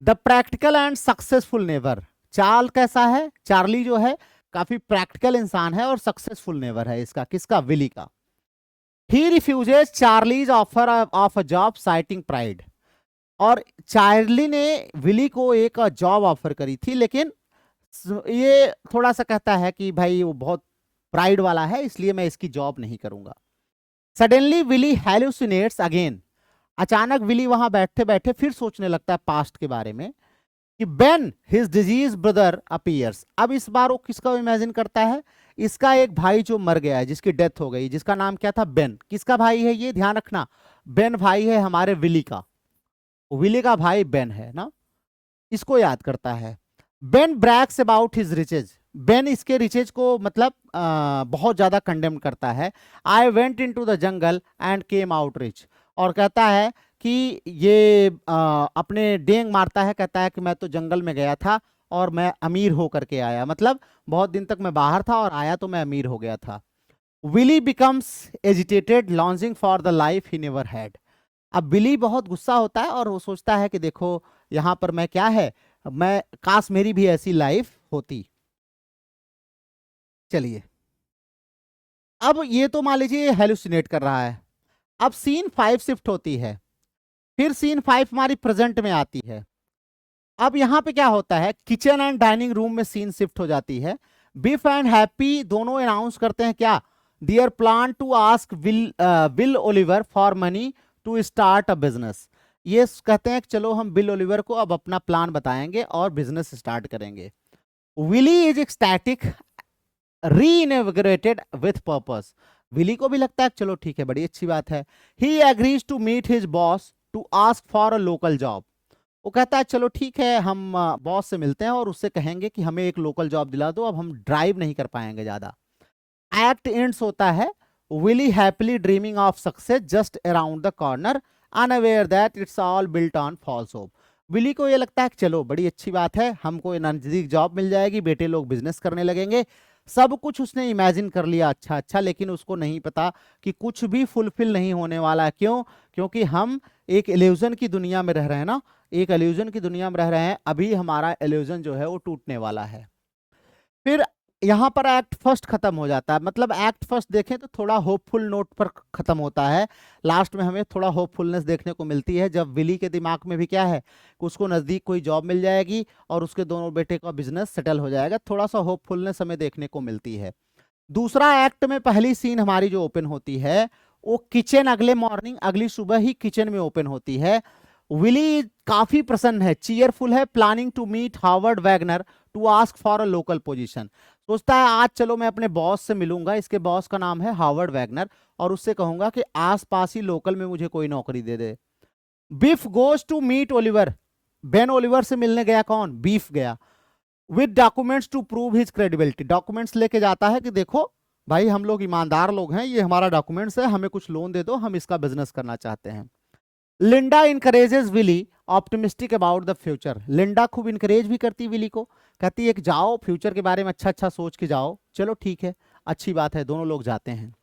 A: The practical and successful neighbour. Charley कैसा है, चार्ली जो है काफी प्रैक्टिकल इंसान है और सक्सेसफुल नेवर है इसका, किसका, विली का। He refuses Charley's offer of a job citing pride. और चार्ली ने विली को एक जॉब ऑफर करी थी, लेकिन ये थोड़ा सा कहता है कि भाई वो बहुत प्राइड वाला है, इसलिए मैं इसकी जॉब नहीं करूंगा। Suddenly Willy hallucinates again. अचानक विली वहां बैठे बैठे फिर सोचने लगता है पास्ट के बारे में कि Ben his disease brother appears. अब इस बार वो किसका इमेजिन करता है, इसका एक भाई जो मर गया है, जिसकी डेथ हो गई, जिसका नाम क्या था, बेन। किसका भाई है ये, ध्यान रखना, बेन भाई है हमारे विली का, विली का भाई बेन है ना, इसको याद करता है। Ben brags about his riches. Ben इसके रिचेज को मतलब बहुत ज्यादा कंडेम करता है। I went into the jungle and came out rich. और कहता है कि ये अपने डेंग मारता है, कहता है कि मैं तो जंगल में गया था और मैं अमीर होकर के आया, मतलब बहुत दिन तक मैं बाहर था और आया तो मैं अमीर हो गया था। Willy becomes agitated longing for the life he never had. अब बिली बहुत गुस्सा होता है और वो सोचता है कि देखो यहां पर मैं क्या है, मैं काश मेरी भी ऐसी लाइफ होती। चलिए अब ये तो मान लीजिए हेलुसिनेट कर रहा है। अब सीन 5 शिफ्ट होती है, फिर सीन 5 हमारी प्रेजेंट में आती है। अब यहां पे क्या होता है, किचन एंड डाइनिंग रूम में सीन शिफ्ट हो जाती है। बिफ एंड हैप्पी दोनों अनाउंस करते हैं क्या, their plan to ask Bill Oliver for money to start a business. ये कहते हैं कि चलो हम बिल ओलिवर को अब अपना प्लान बताएंगे और बिजनेस स्टार्ट करेंगे। Willy is ecstatic reinvigorated with purpose. Willy को भी लगता है चलो ठीक है, बड़ी अच्छी बात है। He agrees to meet his boss to ask for a local job. वो कहता है चलो ठीक है, हम बॉस से मिलते हैं और उससे कहेंगे कि हमें एक लोकल जॉब दिला दो, अब हम ड्राइव नहीं कर पाएंगे ज्यादा। एक्ट एंड्स होता है Willy happily dreaming of success just around the corner unaware that it's all built on false hope. विली को ये लगता है कि चलो बड़ी अच्छी बात है, हमको नजदीक जॉब मिल जाएगी, बेटे लोग बिजनेस करने लगेंगे, सब कुछ उसने इमेजिन कर लिया अच्छा अच्छा, लेकिन उसको नहीं पता कि कुछ भी फुलफिल नहीं होने वाला है। क्यों? क्योंकि हम एक इल्यूजन की दुनिया में रह रहे हैं ना, एक इल्यूजन की दुनिया में रह रहे हैं, अभी हमारा इल्यूजन जो है वो टूटने वाला है। फिर यहाँ पर एक्ट फर्स्ट खत्म हो जाता है, मतलब एक्ट फर्स्ट देखें तो थोड़ा होपफुल नोट पर खत्म होता है। लास्ट में हमें थोड़ा होपफुलनेस देखने को मिलती है, जब विली के दिमाग में भी क्या है कि उसको नजदीक कोई जॉब मिल जाएगी और उसके दोनों बेटे का बिजनेस सेटल हो जाएगा, थोड़ा सा होपफुलनेस हमें देखने को मिलती है। दूसरा एक्ट में पहली सीन हमारी जो ओपन होती है वो किचन, अगले मॉर्निंग अगली सुबह ही किचन में ओपन होती है। विली काफी प्रसन्न है, चीयरफुल है, planning to meet Howard Wagner to ask for a local position. सोचता है आज चलो मैं अपने बॉस से मिलूंगा, इसके बॉस का नाम है हार्वर्ड वैगनर, और उससे कहूंगा कि आसपास ही लोकल में मुझे कोई नौकरी दे दे। Biff goes to meet Oliver, Ben Oliver से मिलने गया, कौन, बीफ गया, with documents to prove his credibility, documents लेके जाता है कि देखो भाई हम लोग ईमानदार लोग हैं, ये हमारा डॉक्यूमेंट्स है, हमें कुछ लोन दे दो, हम इसका बिजनेस करना चाहते हैं। Linda encourages Willy optimistic about the future, Linda खूब इनकरेज भी करती विली को, कहती है कि जाओ फ्यूचर के बारे में अच्छा अच्छा सोच के जाओ, चलो ठीक है अच्छी बात है, दोनों लोग जाते हैं।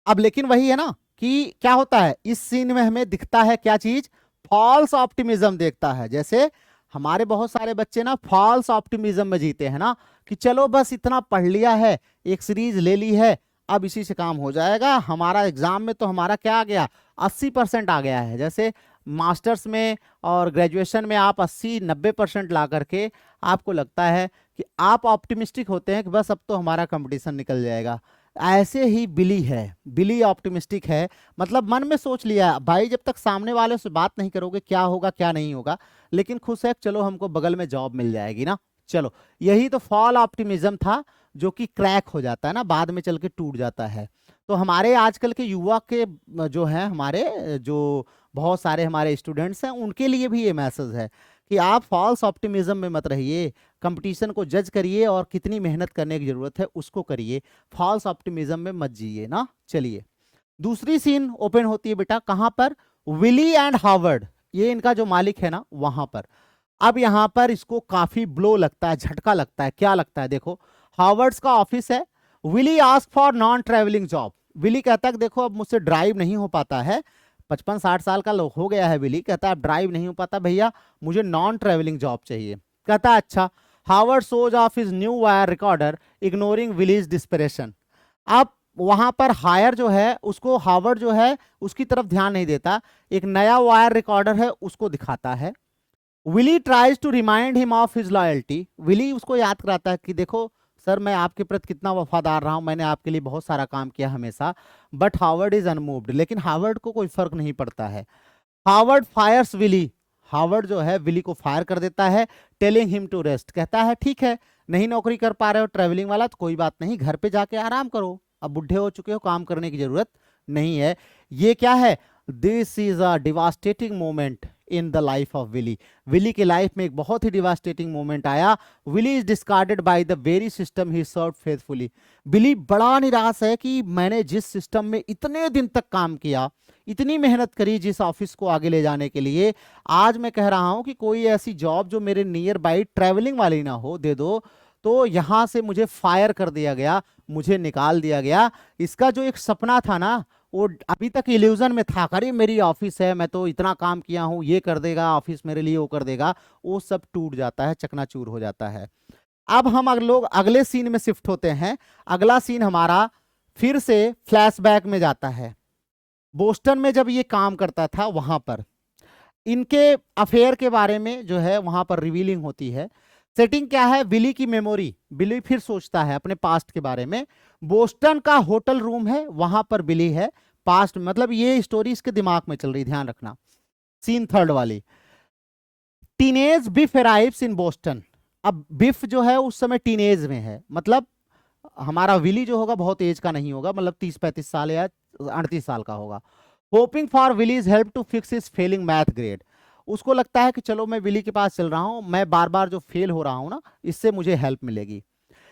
A: अब लेकिन वही है ना कि क्या होता है इस सीन में हमें दिखता है क्या चीज, फॉल्स ऑप्टिमिज्म देखता है। जैसे हमारे बहुत सारे बच्चे ना फॉल्स ऑप्टिमिज्म में जीते हैं ना, कि चलो बस इतना पढ़ लिया है, एक सीरीज ले ली है, अब इसी से काम हो जाएगा, हमारा एग्जाम में तो हमारा क्या आ गया, 80% आ गया है। जैसे मास्टर्स में और ग्रेजुएशन में आप 80-90% ला करके आपको लगता है कि आप ऑप्टिमिस्टिक होते हैं कि बस अब तो हमारा कंपटीशन निकल जाएगा। ऐसे ही बिली है, बिली ऑप्टिमिस्टिक है, मतलब मन में सोच लिया भाई जब तक सामने वाले से बात नहीं करोगे क्या होगा क्या नहीं होगा, लेकिन खुश है चलो हमको बगल में जॉब मिल जाएगी ना, चलो। यही तो फॉल ऑप्टिमिज्म था जो कि क्रैक हो जाता है ना, बाद में चल के टूट जाता है। तो हमारे आजकल के युवा के जो हैं, हमारे जो बहुत सारे हमारे स्टूडेंट्स हैं, उनके लिए भी ये मैसेज है कि आप फॉल्स ऑप्टिमिज्म में मत रहिए, कंपटीशन को जज करिए और कितनी मेहनत करने की जरूरत है उसको करिए, फॉल्स ऑप्टिमिज्म में मत जिए ना। चलिए दूसरी सीन ओपन होती है बेटा, कहां पर, विली एंड हार्वर्ड, ये इनका जो मालिक है ना वहां पर। अब यहां पर इसको काफी ब्लो लगता है, झटका लगता है, क्या लगता है देखो, हार्वर्ड्स का ऑफिस है, Willy asks for non travelling job, Willy कहता है कि देखो अब मुझसे ड्राइव नहीं हो पाता है, 55-60 साल का लोग हो गया है विली, कहता है अब ड्राइव नहीं हो पाता भैया, मुझे नॉन ट्रेवलिंग जॉब चाहिए। कहता है अच्छा, Howard shows off his new wire recorder ignoring Willy's desperation. अब वहां पर हायर जो है उसको हार्वर्ड जो है उसकी तरफ ध्यान नहीं देता, एक नया वायर रिकॉर्डर है उसको दिखाता है। Willy tries to remind him of his loyalty, Willy उसको याद कराता है कि देखो सर मैं आपके प्रति कितना वफादार रहा हूं, मैंने आपके लिए बहुत सारा काम किया हमेशा, बट हार्वर्ड इज अनमूव्ड, लेकिन हार्वर्ड को कोई फर्क नहीं पड़ता है। हार्वर्ड फायर्स विली, हार्वर्ड जो है विली को फायर कर देता है, टेलिंग हिम टू रेस्ट, कहता है ठीक है नहीं नौकरी कर पा रहे हो ट्रेवलिंग वाला तो कोई बात नहीं, घर पे जाके आराम करो, अब बुढ़े हो चुके हो, काम करने की जरूरत नहीं है। ये क्या है, this is a devastating moment in the life of Willy, Willy के लाइफ में एक बहुत ही डिवास्टेटिंग मोमेंट आया, Willy is discarded by the very system he serve faithfully, Willy बड़ा निराश है कि मैंने जिस सिस्टम में इतने दिन तक काम किया, इतनी मेहनत करी जिस ऑफिस को आगे ले जाने के लिए, आज मैं कह रहा हूं कि कोई ऐसी जॉब जो मेरे नियर बाई ट्रैवलिंग वाली ना हो दे दो, तो यहां से मुझे फायर कर दिया गया, मुझे निकाल दिया गया। इसका जो एक सपना था ना वो अभी तक इल्यूजन में था, अरे मेरी ऑफिस है, मैं तो इतना काम किया हूं, ये कर देगा ऑफिस मेरे लिए, वो कर देगा, वो सब टूट जाता है, चकनाचूर हो जाता है। अब हम लोग अगले सीन में शिफ्ट होते हैं, अगला सीन हमारा फिर से फ्लैशबैक में जाता है। बोस्टन में जब ये काम करता था वहां पर इनके अफेयर के बारे में जो है वहां पर रिवीलिंग होती है। सेटिंग क्या है, विली की मेमोरी, विली फिर सोचता है अपने पास्ट के बारे में, बोस्टन का होटल रूम है वहां पर विली है, पास्ट मतलब ये स्टोरी इसके दिमाग में चल रही, ध्यान रखना। सीन थर्ड वाली, टीनेज बिफ अराइव्स इन बोस्टन, अब बिफ जो है उस समय टीनेज में है, मतलब हमारा विली जो होगा बहुत एज का नहीं होगा, मतलब 30-35 साल या 38 साल का होगा। Hoping for Willy's help to fix his failing math grade, उसको लगता है कि चलो मैं विली के पास चल रहा हूं, मैं बार बार जो फेल हो रहा हूं ना इससे मुझे हेल्प मिलेगी।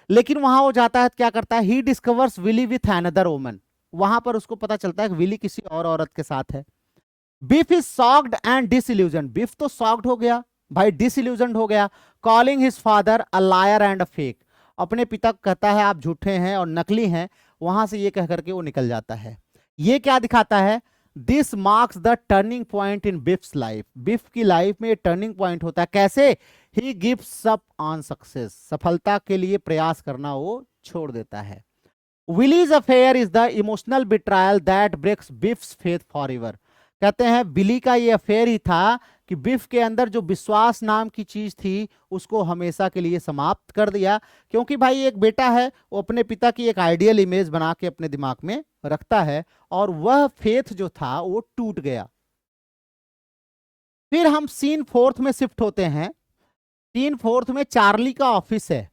A: लेकिन वहां वो जाता है क्या करता है, he discovers Willy with another woman, वहां पर उसको पता चलता है कि विली किसी और औरत के साथ है। बिफ इज सॉक्ड एंड डिसइल्यूजन, बिफ तो सॉक्ड हो गया भाई, डिसइल्यूजन हो गया, calling his father a liar and a fake, अपने पिता को कहता है आप झूठे हैं और नकली हैं, वहां से ये कह करके वो निकल जाता है। ये क्या दिखाता है, this marks the turning point in Biff's life. Biff की लाइफ में टर्निंग पॉइंट होता है। कैसे? He gives up on success, सफलता के लिए प्रयास करना वो छोड़ देता है। Willy's affair is the emotional betrayal that breaks Biff's faith forever. कहते हैं बिली का ये अफेयर ही था कि बिफ के अंदर जो विश्वास नाम की चीज थी उसको हमेशा के लिए समाप्त कर दिया। क्योंकि भाई एक बेटा है, वो अपने पिता की एक आइडियल इमेज बना के अपने दिमाग में रखता है और वह फेथ जो था वो टूट गया। फिर हम सीन फोर्थ में शिफ्ट होते हैं। सीन फोर्थ में चार्ली का ऑफिस है।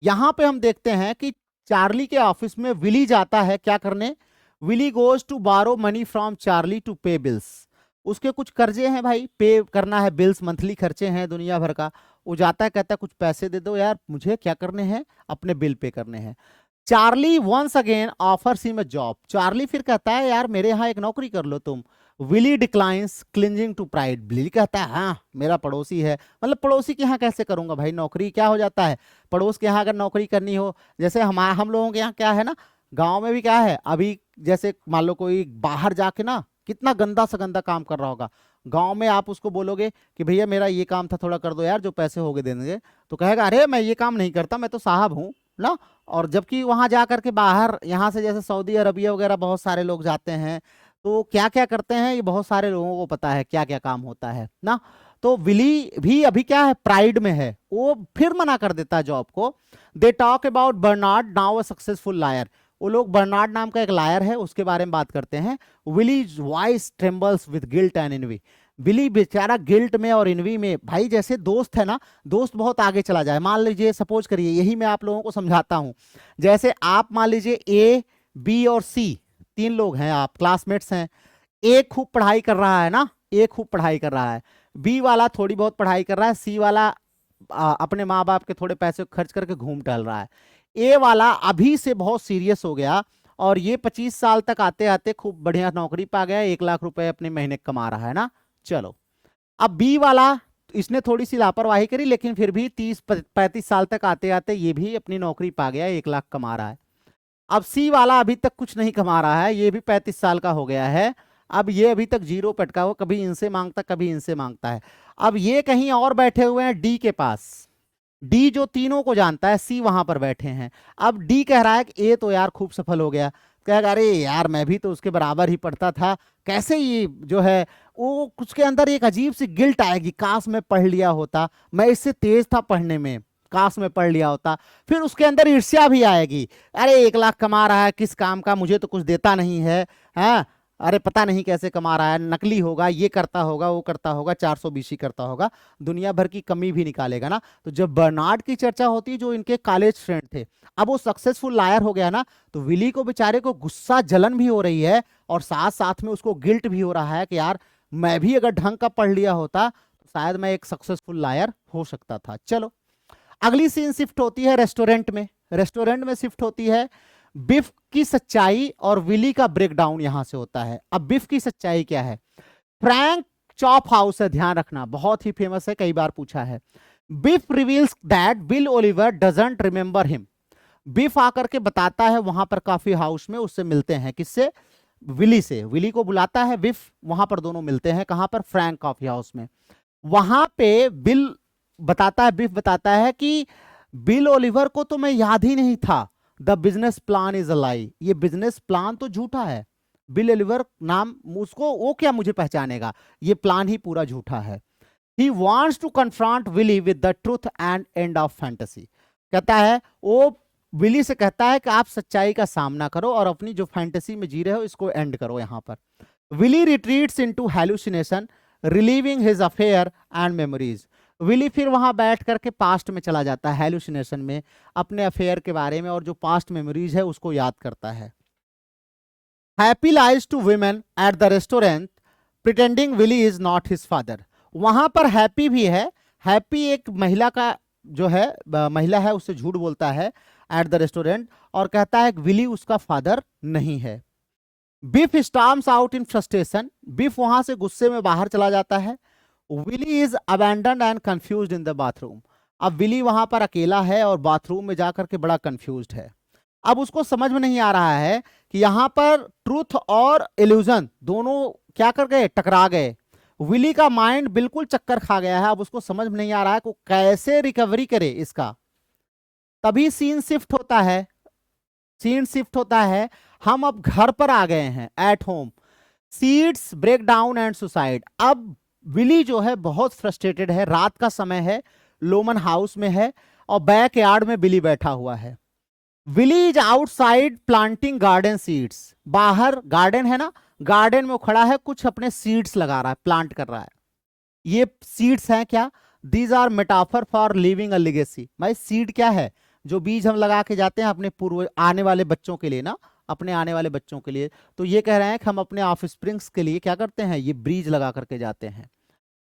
A: यहां पे हम देखते हैं कि चार्ली के ऑफिस में विली जाता है क्या करने? Willy goes to borrow money from Charlie to pay bills. उसके कुछ कर्जे हैं भाई, पे करना है, बिल्स मंथली खर्चे हैं दुनिया भर का। वो जाता है, कहता है कुछ पैसे दे दो यार, मुझे क्या करने हैं, अपने बिल पे करने हैं। Charlie once again offers him a job. Charlie फिर कहता है यार मेरे यहाँ एक नौकरी कर लो तुम। Willy declines clinging to pride. Willy कहता है हाँ मेरा पड़ोसी है, मतलब पड़ोसी के यहाँ कैसे करूंगा भाई नौकरी, क्या हो जाता है पड़ोस के यहाँ अगर नौकरी करनी हो। जैसे हम लोगों के यहाँ क्या है ना, गांव में भी क्या है, अभी जैसे मान लो कोई बाहर जाके ना कितना गंदा सा गंदा काम कर रहा होगा, गांव में आप उसको बोलोगे कि भैया मेरा ये काम था थोड़ा कर दो यार, जो पैसे होगे दे देंगे, तो कहेगा अरे मैं ये काम नहीं करता, मैं तो साहब हूँ ना। और जबकि वहां जा करके बाहर यहाँ से जैसे सऊदी अरबिया वगैरह बहुत सारे लोग जाते हैं, तो क्या क्या करते हैं ये बहुत सारे लोगों को पता है क्या क्या काम होता है ना। तो विली भी अभी क्या है, प्राइड में है, वो फिर मना कर देता है जॉब को। They talk about Bernard now a successful lawyer. वो लोग बर्नार्ड नाम का एक लायर है उसके बारे में बात करते हैं। Willy's voice trembles with guilt and envy. Willy बेचारा गिल्ट में और इनवी में, भाई जैसे दोस्त है ना, दोस्त बहुत आगे चला जाए, मान लीजिए सपोज करिए, यही मैं आप लोगों को समझाता हूं। जैसे आप मान लीजिए ए बी और सी तीन लोग हैं, आप क्लासमेट्स हैं। ए खूब पढ़ाई कर रहा है ना, ए खूब पढ़ाई कर रहा है, बी वाला थोड़ी बहुत पढ़ाई कर रहा है, सी वाला अपने माँ बाप के थोड़े पैसे खर्च करके घूम टहल रहा है। ए वाला अभी से बहुत सीरियस हो गया और ये 25 साल तक आते आते खूब बढ़िया नौकरी पा गया, 1 लाख रुपए अपने महीने कमा रहा है ना। चलो अब बी वाला, इसने थोड़ी सी लापरवाही करी लेकिन फिर भी 30-35 साल तक आते आते ये भी अपनी नौकरी पा गया, 1 लाख कमा रहा है। अब सी वाला अभी तक कुछ नहीं कमा रहा है, ये भी 35 साल का हो गया है। अब ये अभी तक जीरो पटका हुआ, कभी इनसे मांगता कभी इनसे मांगता है। अब ये कहीं और बैठे हुए हैं डी के पास, डी जो तीनों को जानता है, सी वहां पर बैठे हैं। अब डी कह रहा है कि ए तो यार खूब सफल हो गया, कहेगा अरे यार मैं भी तो उसके बराबर ही पढ़ता था, कैसे ये जो है, वो उसके अंदर एक अजीब सी गिल्ट आएगी, काश मैं पढ़ लिया होता, मैं इससे तेज था पढ़ने में, काश में पढ़ लिया होता। फिर उसके अंदर ईर्ष्या भी आएगी, अरे 1 लाख कमा रहा है किस काम का, मुझे तो कुछ देता नहीं है, हाँ अरे पता नहीं कैसे कमा रहा है, नकली होगा, ये करता होगा वो करता होगा, 420 करता होगा, दुनिया भर की कमी भी निकालेगा ना। तो जब बर्नार्ड की चर्चा होती है, जो इनके कॉलेज फ्रेंड थे, अब वो सक्सेसफुल लायर हो गया ना, तो विली को बेचारे को गुस्सा जलन भी हो रही है और साथ साथ में उसको गिल्ट भी हो रहा है कि यार मैं भी अगर ढंग का पढ़ लिया होता तो शायद मैं एक सक्सेसफुल लायर हो सकता था। चलो अगली सीन शिफ्ट होती है रेस्टोरेंट में। रेस्टोरेंट में शिफ्ट होती है, बिफ की सच्चाई और विली का ब्रेकडाउन यहां से होता है। अब बिफ की सच्चाई क्या है? फ्रैंक चॉप हाउस है, ध्यान रखना बहुत ही फेमस है, कई बार पूछा है। Biff reveals that Bill Oliver doesn't remember him. Biff आकर के बताता है वहां पर कॉफी हाउस में उससे मिलते हैं, किससे? विली से। विली को बुलाता है बिफ, वहां पर दोनों मिलते हैं, कहां पर? फ्रैंक कॉफी हाउस में। वहां पे बिल बताता है, बिफ बताता है कि बिल ओलिवर को तो मैं याद ही नहीं था, the business plan is a lie. ये बिजनेस प्लान तो झूठा है, बिल ओलिवर नाम उसको, वो क्या मुझे पहचानेगा, ये प्लान ही पूरा झूठा है। He wants to confront Willy with the truth and end of fantasy. कहता है वो, विली से कहता है कि आप सच्चाई का सामना करो और अपनी जो फैंटेसी में जी रहे हो इसको एंड करो यहां पर। Willy retreats into hallucination reliving his affair and memories. Willy फिर वहां बैठ करके पास्ट में चला जाता है, हैलुसिनेशन में, अपने अफेयर के बारे में और जो पास्ट मेमोरीज है उसको याद करता है। Happy lies to women at the restaurant pretending Willy is not his father. वहां पर हैप्पी भी है, हैप्पी एक महिला का जो है महिला है, उससे झूठ बोलता है एट द रेस्टोरेंट और कहता है कि विली उसका फादर नहीं है। Biff storms out in frustration. Biff वहां से गुस्से में बाहर चला जाता है। Willy is abandoned and confused in the bathroom. अब विली वहां पर अकेला है और बाथरूम में जाकर के बड़ा कंफ्यूज्ड है। अब उसको समझ में नहीं आ रहा है कि यहां पर ट्रूथ और इल्यूजन दोनों क्या कर गए, टकरा गए। विली का माइंड बिल्कुल चक्कर खा गया है, अब उसको समझ में नहीं आ रहा है कि कैसे रिकवरी करे इसका। तभी सीन शिफ्ट होता है, सीन शिफ्ट होता है। हम अब घर पर आ गए हैं, at home. Seeds break down and suicide. अब विली जो है बहुत फ्रस्ट्रेटेड है, रात का समय है, लोमन हाउस में है और बैक यार्ड में बिली बैठा हुआ है। Willy is outside planting garden seeds. बाहर गार्डन है ना, गार्डन में वो खड़ा है, कुछ अपने सीड्स लगा रहा है, प्लांट कर रहा है। ये सीड्स हैं क्या, these are metaphor for living a legacy. भाई सीड क्या है, जो बीज हम लगा के जाते हैं अपने पूर्व आने वाले बच्चों के लिए ना, अपने आने वाले बच्चों के लिए। तो ये कह रहे हैं कि हम अपने ऑफ स्प्रिंग्स के लिए क्या करते हैं, ये ब्रीज लगा करके जाते हैं।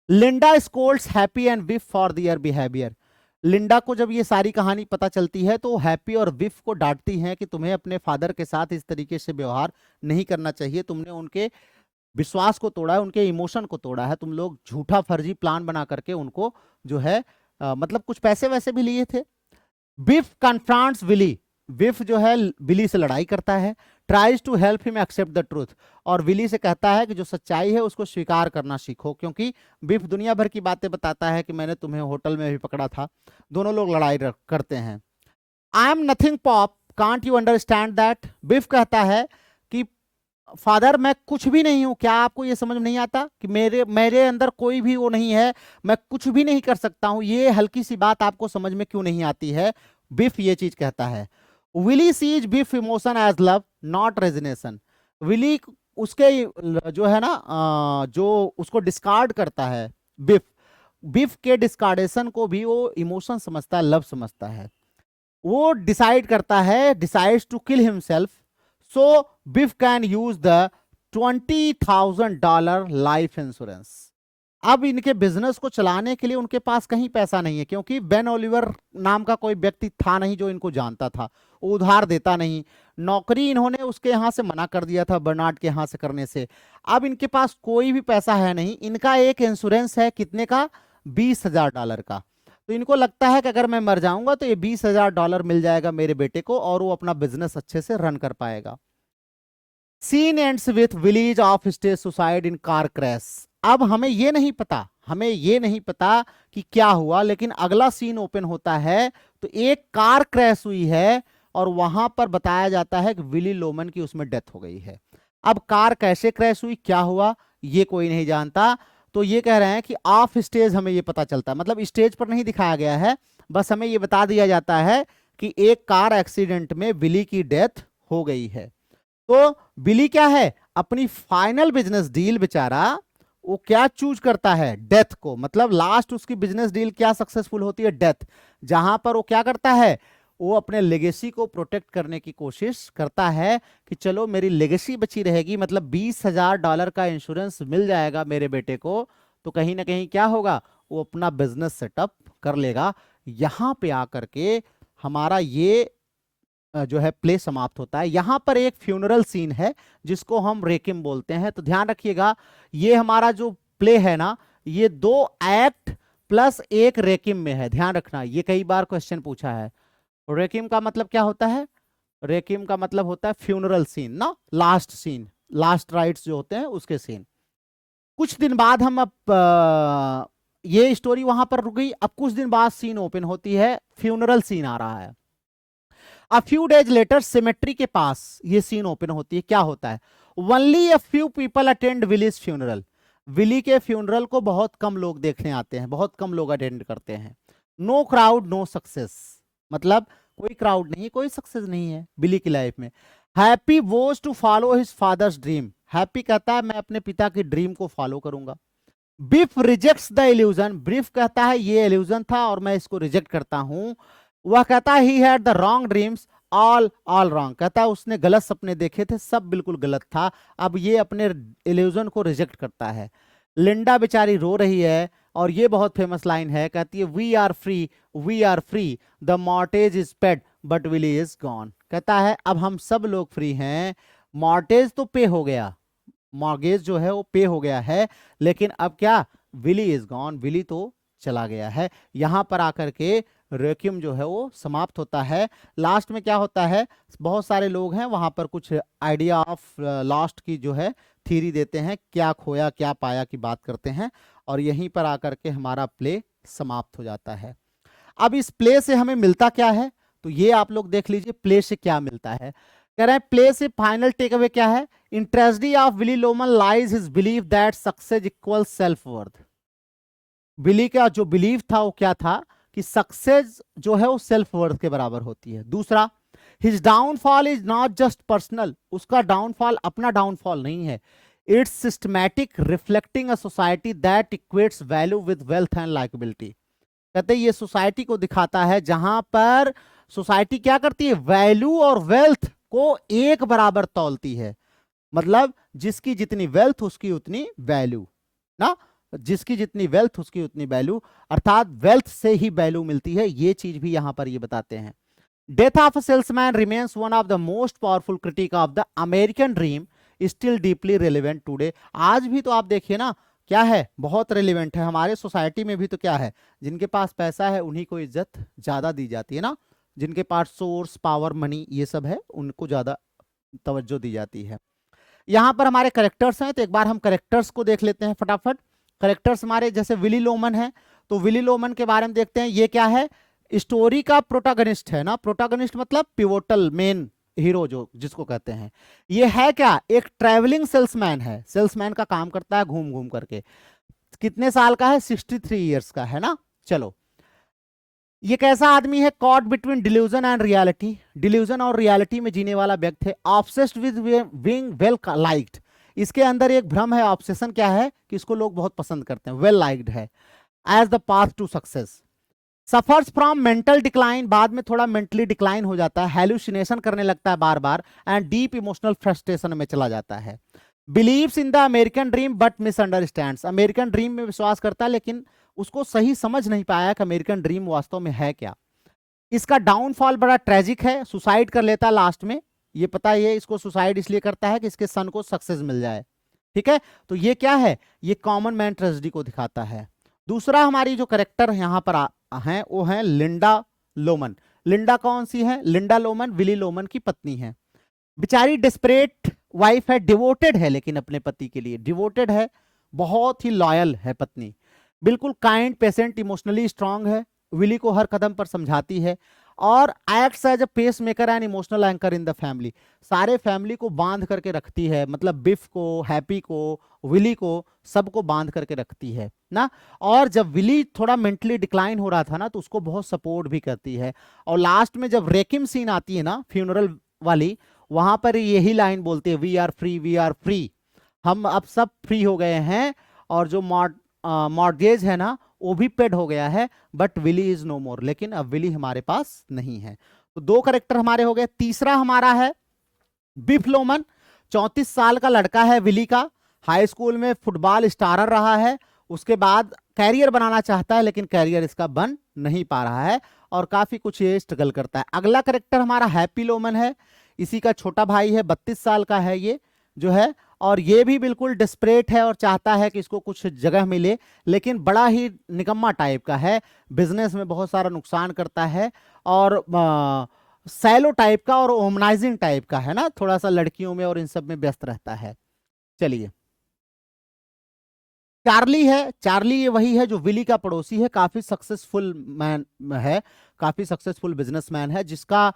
A: Linda scolds Happy and Biff for their behaviour. Linda को जब ये सारी कहानी पता चलती है तो हैप्पी और विफ को डांटती हैं कि तुम्हें अपने फादर के साथ इस तरीके से व्यवहार नहीं करना चाहिए, तुमने उनके विश्वास को तोड़ा है, उनके इमोशन को तोड़ा है, तुम लोग झूठा फर्जी प्लान बना करके उनको जो है मतलब कुछ पैसे वैसे भी लिए थे। बिफ कन्फ्रंट्स विली। बिफ जो है विली से लड़ाई करता है, tries to help him accept the truth. और विली से कहता है कि जो सच्चाई है उसको स्वीकार करना सीखो, क्योंकि बिफ दुनिया भर की बातें बताता है कि मैंने तुम्हें होटल में भी पकड़ा था। दोनों लोग लड़ाई करते हैं। I am nothing pop, can't you understand that. Biff कहता है कि फादर मैं कुछ भी नहीं हूं, क्या आपको ये समझ में नहीं आता कि मेरे मेरे अंदर कोई भी वो नहीं है, मैं कुछ भी नहीं कर सकता हूं, ये हल्की सी बात आपको समझ में क्यों नहीं आती है। बिफ ये चीज कहता है। Willy sees Biff emotion as love not resignation. Willy उसके जो है ना जो उसको डिस्कार्ड करता है बिफ, बिफ के डिस्कार्डेशन को भी वो इमोशन समझता है, लव समझता है। वो डिसाइड करता है, decides to kill himself so Biff can use the $20,000 life insurance. अब इनके बिजनेस को चलाने के लिए उनके पास कहीं पैसा नहीं है, क्योंकि बेन ओलिवर नाम का कोई व्यक्ति था नहीं जो इनको जानता था, वो उधार देता नहीं। नौकरी इन्होंने उसके यहां से मना कर दिया था, बर्नार्ड के यहां से करने से। अब इनके पास कोई भी पैसा है नहीं। इनका एक इंश्योरेंस है, कितने का, $20,000 का। तो इनको लगता है कि अगर मैं मर जाऊंगा तो ये $20,000 मिल जाएगा मेरे बेटे को और वो अपना बिजनेस अच्छे से रन कर पाएगा। Scene ends with Willy's off stage suicide in car crash. अब हमें ये नहीं पता, हमें ये नहीं पता कि क्या हुआ, लेकिन अगला सीन ओपन होता है तो एक कार क्रैश हुई है और वहां पर बताया जाता है कि विली लोमन की उसमें डेथ हो गई है। अब कार कैसे क्रैश हुई, क्या हुआ, ये कोई नहीं जानता। तो ये कह रहे हैं कि ऑफ स्टेज हमें ये पता चलता है, मतलब स्टेज पर नहीं दिखाया गया है, बस हमें ये बता दिया जाता है कि एक कार एक्सीडेंट में विली की डेथ हो गई है। तो विली क्या है, अपनी फाइनल बिजनेस डील बेचारा वो क्या चूज करता है, डेथ को। मतलब लास्ट उसकी बिजनेस डील क्या सक्सेसफुल होती है, डेथ। जहां पर वो क्या करता है, वो अपने लेगेसी को प्रोटेक्ट करने की कोशिश करता है कि चलो मेरी लेगेसी बची रहेगी, मतलब $20,000 का इंश्योरेंस मिल जाएगा मेरे बेटे को, तो कहीं ना कहीं क्या होगा, वो अपना बिजनेस सेटअप कर लेगा। यहां पे आकर के हमारा ये जो है प्ले समाप्त होता है। यहां पर एक फ्यूनरल सीन है जिसको हम रेकिम बोलते हैं। तो ध्यान रखिएगा, ये हमारा जो प्ले है ना, ये 2 एक्ट प्लस एक रेकिम में है। ध्यान रखना, ये कई बार क्वेश्चन पूछा है। रेकिम का मतलब क्या होता है, रेकिम का मतलब होता है फ्यूनरल सीन ना, लास्ट सीन, लास्ट राइट्स जो होते हैं उसके सीन। कुछ दिन बाद हम अब ये स्टोरी वहां पर रुक गई। अब कुछ दिन बाद सीन ओपन होती है, फ्यूनरल सीन आ रहा है। A few days later symmetry के पास ये सीन ओपन होती है। क्या होता है, only a few people attend Willy's funeral. Willy के फ्यूनरल को बहुत कम लोग देखने आते हैं, बहुत कम लोग अटेंड करते हैं। नो क्राउड नो सक्सेस, मतलब कोई क्राउड नहीं, कोई सक्सेस नहीं है विली की लाइफ में। Happy vows to follow his father's dream. Happy कहता है मैं अपने पिता की ड्रीम को फॉलो करूंगा। बिफ रिजेक्ट्स द इल्यूजन। बिफ कहता है ये इल्यूजन था और मैं इसको रिजेक्ट करता हूं। वह कहता है he had the wrong dreams, all wrong. कहता है उसने गलत सपने देखे थे, सब बिल्कुल गलत था। अब ये अपने इल्यूजन को रिजेक्ट करता है। लिंडा बेचारी रो रही है और ये बहुत फेमस लाइन है, कहती है we are free, the mortgage is paid but Willy is gone. कहता है अब हम सब लोग फ्री हैं, मॉर्टेज तो पे हो गया, मॉर्गेज जो है वो पे हो गया है, लेकिन अब क्या, विली इज गॉन, विली तो चला गया है। यहां पर आकर के रेक्विएम जो है वो समाप्त होता है। लास्ट में क्या होता है, बहुत सारे लोग हैं वहां पर कुछ आइडिया ऑफ लास्ट की जो है थ्योरी देते हैं, क्या खोया क्या पाया की बात करते हैं, और यहीं पर आकर के हमारा प्ले समाप्त हो जाता है। अब इस प्ले से हमें मिलता क्या है, तो ये आप लोग देख लीजिए प्ले से क्या मिलता है। कह रहे हैं प्ले से फाइनल टेक अवे क्या है, in tragedy of Willy Loman lies his believe that success equal self worth. Willy का जो बिलीव था वो क्या था कि सक्सेस जो है वो सेल्फ वर्थ के बराबर होती है। दूसरा, his downfall is not just personal, उसका डाउनफॉल अपना डाउनफॉल नहीं है, it's systematic reflecting a society that equates value with wealth and likeability. कहते हैं ये सोसाइटी को दिखाता है जहां पर सोसाइटी क्या करती है, वैल्यू और वेल्थ को एक बराबर तौलती है। मतलब जिसकी जितनी वेल्थ उसकी उतनी वैल्यू ना, जिसकी जितनी वेल्थ उसकी उतनी वैल्यू, अर्थात वेल्थ से ही वैल्यू मिलती है, ये चीज भी यहां पर ये बताते हैं। Death of a salesman remains one of the most powerful critic of the American dream, still deeply relevant today. आज भी तो आप देखिए ना, क्या है, बहुत रिलेवेंट है हमारे सोसाइटी में भी। तो क्या है, जिनके पास पैसा है उन्हीं को इज्जत ज्यादा दी जाती है ना, जिनके पास सोर्स पावर मनी ये सब है उनको ज्यादा तवज्जो दी जाती है। यहां पर हमारे करेक्टर्स हैं, तो एक बार हम करेक्टर्स को देख लेते हैं फटाफट। करेक्टर्स हमारे जैसे विली लोमन है, तो विली लोमन के बारे में देखते हैं। ये क्या है, स्टोरी का प्रोटागनिस्ट है ना, प्रोटागनिस्ट मतलब पिवोटल मेन हीरो जो जिसको कहते हैं। ये है क्या, एक ट्रैवलिंग सेल्समैन है, सेल्समैन का काम करता है घूम घूम करके। कितने साल का है, 63 ईयर्स का है ना। चलो, ये कैसा आदमी है, caught between delusion and reality, delusion और रियलिटी में जीने वाला व्यक्ति है। Obsessed with being well liked, इसके अंदर एक भ्रम है, ऑब्सेशन क्या है कि इसको लोग बहुत पसंद करते हैं, वेल लाइक्ड है। As the path to success, suffers from mental decline, बाद में थोड़ा मेंटली डिक्लाइन हो जाता है, हेलुसिनेशन करने लगता है बार बार, एंड डीप इमोशनल फ्रस्ट्रेशन में चला जाता है। Believes in the American dream but misunderstands, American dream में विश्वास करता है लेकिन उसको सही समझ नहीं पाया कि अमेरिकन ड्रीम वास्तव में है क्या। इसका डाउनफॉल बड़ा ट्रेजिक है, सुसाइड कर लेता है लास्ट में। ये पता है इसको सुसाइड इसलिए करता है कि इसके सन को सक्सेस मिल जाए, ठीक है। तो ये क्या है, ये कॉमन मैन ट्रेजेडी को दिखाता है। दूसरा हमारी जो करेक्टर यहां पर हैं वो है लिंडा लोमन। लिंडा कौन सी है, लिंडा लोमन विली लोमन की पत्नी है। बेचारी डिस्परेट वाइफ है, डिवोटेड है लेकिन अपने पति के लिए डिवोटेड है, बहुत ही लॉयल है पत्नी, बिल्कुल काइंड पेशेंट, इमोशनली स्ट्रांग है, विली को हर कदम पर समझाती है और acts as a pace maker and emotional anchor in the family, सारे फैमिली को बांध करके रखती है, मतलब बिफ को, हैप्पी को, विली को, सबको बांध करके रखती है ना। और जब विली थोड़ा मेंटली डिक्लाइन हो रहा था ना तो उसको बहुत सपोर्ट भी करती है। और लास्ट में जब रेकिम सीन आती है ना फ्यूनरल वाली, वहां पर यही लाइन बोलते हैं, we are free, we are free, हम अब सब फ्री हो गए हैं, और जो मॉर्गेज है ना वो भी पेड हो गया है, बट विली इज नो मोर, लेकिन अब विली हमारे पास नहीं है। तो दो कैरेक्टर हमारे हो गए। तीसरा हमारा है बिफ लोमन, 34 साल का लड़का है विली का, हाई स्कूल में फुटबॉल स्टारर रहा है, उसके बाद कैरियर बनाना चाहता है लेकिन कैरियर इसका बन नहीं पा रहा है और काफी कुछ ये स्ट्रगल करता है। अगला कैरेक्टर हमारा हैप्पी लोमन है, इसी का छोटा भाई है, 32 साल का है ये जो है, और ये भी बिल्कुल डिस्परेट है और चाहता है कि इसको कुछ जगह मिले, लेकिन बड़ा ही निकम्मा टाइप का है, बिजनेस में बहुत सारा नुकसान करता है और सैलो टाइप का और ओमनाइजिंग टाइप का है ना, थोड़ा सा लड़कियों में और इन सब में व्यस्त रहता है। चलिए, चार्ली है, चार्ली ये वही है जो विली का पड़ोसी है, काफी सक्सेसफुल मैन है, काफी सक्सेसफुल बिजनेसमैन है, जिसका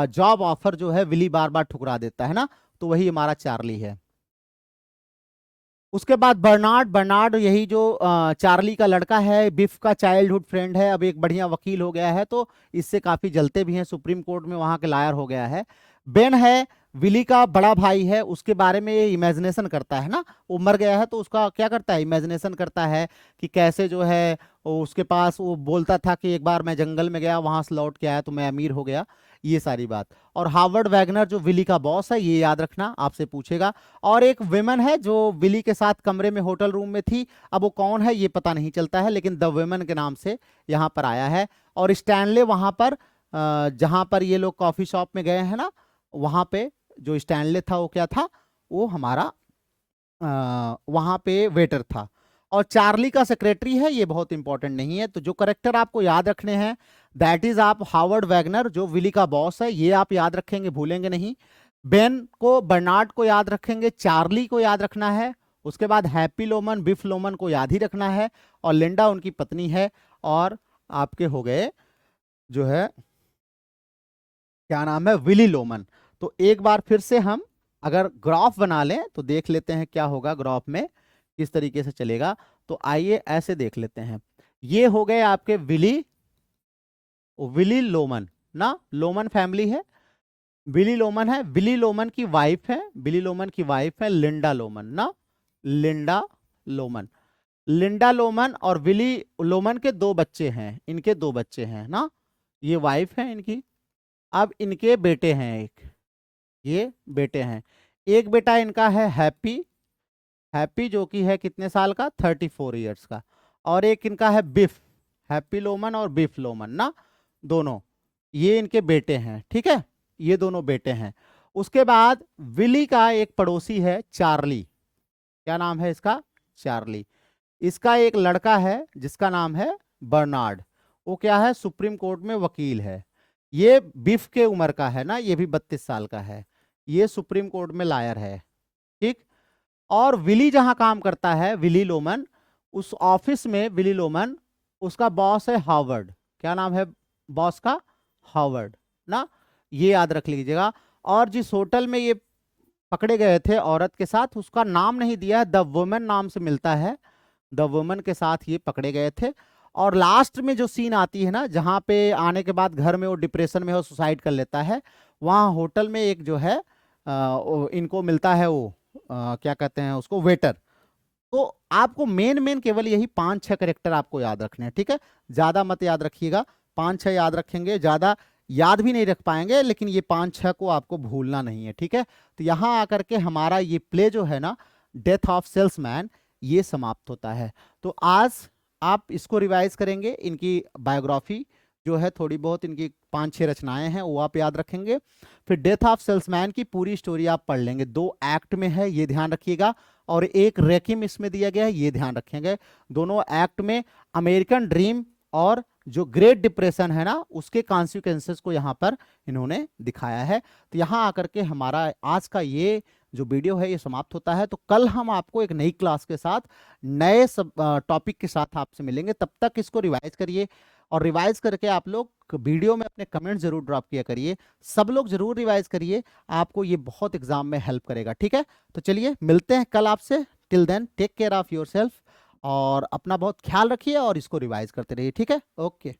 A: जॉब ऑफर जो है विली बार बार ठुकरा देता है ना, तो वही हमारा चार्ली है। उसके बाद बर्नार्ड, बर्नार्ड यही जो चार्ली का लड़का है, बिफ का चाइल्डहुड फ्रेंड है, अब एक बढ़िया वकील हो गया है तो इससे काफी जलते भी हैं, सुप्रीम कोर्ट में वहां के लायर हो गया है। बेन है, विली का बड़ा भाई है, उसके बारे में ये इमेजिनेशन करता है ना, वो मर गया है तो उसका क्या करता है, इमेजिनेशन करता है कि कैसे जो है उसके पास, वो बोलता था कि एक बार मैं जंगल में गया, वहां से लौट के आया तो मैं अमीर हो गया, ये सारी बात। और हार्वर्ड वैगनर जो विली का बॉस है, ये याद रखना आपसे पूछेगा। और एक विमेन है जो विली के साथ कमरे में होटल रूम में थी, अब वो कौन है ये पता नहीं चलता है, लेकिन द विमेन के नाम से यहाँ पर आया है। और स्टैनले वहां पर जहां पर ये लोग कॉफी शॉप में गए हैं ना, वहां पे जो स्टैनले था वो क्या था, वो हमारा वहां पे वेटर था। और चार्ली का सेक्रेटरी है, ये बहुत इंपॉर्टेंट नहीं है। तो जो करेक्टर आपको याद रखने हैं दैट इज आप हावर्ड वैगनर, जो विली का बॉस है, ये आप याद रखेंगे, भूलेंगे नहीं। बेन को, बर्नार्ड को याद रखेंगे, चार्ली को याद रखना है, उसके बाद हैप्पी लोमन, बिफ लोमन को याद ही रखना है, और लिंडा उनकी पत्नी है। और आपके हो गए जो है क्या नाम है, विली लोमन। तो एक बार फिर से हम अगर ग्राफ बना लें तो देख लेते हैं क्या होगा ग्राफ में, किस तरीके से चलेगा। तो आइए ऐसे देख लेते हैं। ये हो गए आपके विली विली लोमन ना, लोमन फैमिली है, विली लोमन है, विली लोमन की वाइफ है, विली लोमन की वाइफ है लिंडा लोमन ना, लिंडा लोमन। लिंडा लोमन और विली लोमन के दो बच्चे हैं, इनके दो बच्चे हैं ना, ये वाइफ है इनकी। अब इनके बेटे हैं, एक ये बेटे हैं। एक बेटा इनका है हैप्पी, हैप्पी जो कि है कितने साल का, 34 ईयर्स का। और एक इनका है बिफ, हैप्पी लोमन और बिफ लोमन ना, दोनों ये इनके बेटे हैं, ठीक है, ये दोनों बेटे हैं। उसके बाद विली का एक पड़ोसी है चार्ली, क्या नाम है इसका, चार्ली। इसका एक लड़का है जिसका नाम है बर्नार्ड, वो क्या है, सुप्रीम कोर्ट में वकील है। ये बिफ के उम्र का है ना, ये भी 32 साल का है, ये सुप्रीम कोर्ट में लायर है, ठीक। और विली जहां काम करता है, विली लोमन, उस ऑफिस में विली लोमन, उसका बॉस है हावर्ड, क्या नाम है बॉस का, हावर्ड ना, ये याद रख लीजिएगा। और जिस होटल में ये पकड़े गए थे औरत के साथ, उसका नाम नहीं दिया है, द वुमन नाम से मिलता है, द वुमन के साथ ये पकड़े गए थे। और लास्ट में जो सीन आती है ना, जहां पे आने के बाद घर में वो डिप्रेशन में हो, सुसाइड कर लेता है, वहां होटल में एक जो है इनको मिलता है वो क्या कहते हैं उसको, वेटर। तो आपको मेन मेन केवल यही 5-6 कैरेक्टर आपको याद रखने हैं, ठीक है, ज्यादा मत याद रखिएगा, 5-6 याद रखेंगे, ज्यादा याद भी नहीं रख पाएंगे, लेकिन ये 5-6 को आपको भूलना नहीं है, ठीक है। तो यहां आकर के हमारा ये प्ले जो है ना, डेथ ऑफ सेल्समैन, ये समाप्त होता है। तो आज आप इसको रिवाइज करेंगे, इनकी बायोग्राफी जो है, थोड़ी बहुत इनकी 5-6 रचनाएं हैं वो आप याद रखेंगे। फिर डेथ ऑफ सेल्समैन की पूरी स्टोरी आप पढ़ लेंगे, 2 एक्ट में है, ये ध्यान रखिएगा, और एक रेकिम इसमें दिया गया है, ये ध्यान रखेंगे। दोनों एक्ट में अमेरिकन ड्रीम और जो ग्रेट डिप्रेशन है ना, उसके कॉन्सिक्वेंसेस को यहाँ पर इन्होंने दिखाया है। तो यहाँ आकर के हमारा आज का ये जो वीडियो है ये समाप्त होता है। तो कल हम आपको एक नई क्लास के साथ, नए सब टॉपिक के साथ आपसे मिलेंगे। तब तक इसको रिवाइज करिए, और रिवाइज करके आप लोग वीडियो में अपने कमेंट जरूर ड्रॉप किया करिए, सब लोग जरूर रिवाइज करिए, आपको ये बहुत एग्जाम में हेल्प करेगा, ठीक है। तो चलिए मिलते हैं कल आपसे, till then take care of yourself, और अपना बहुत ख्याल रखिए और इसको रिवाइज करते रहिए, ठीक है, ओके।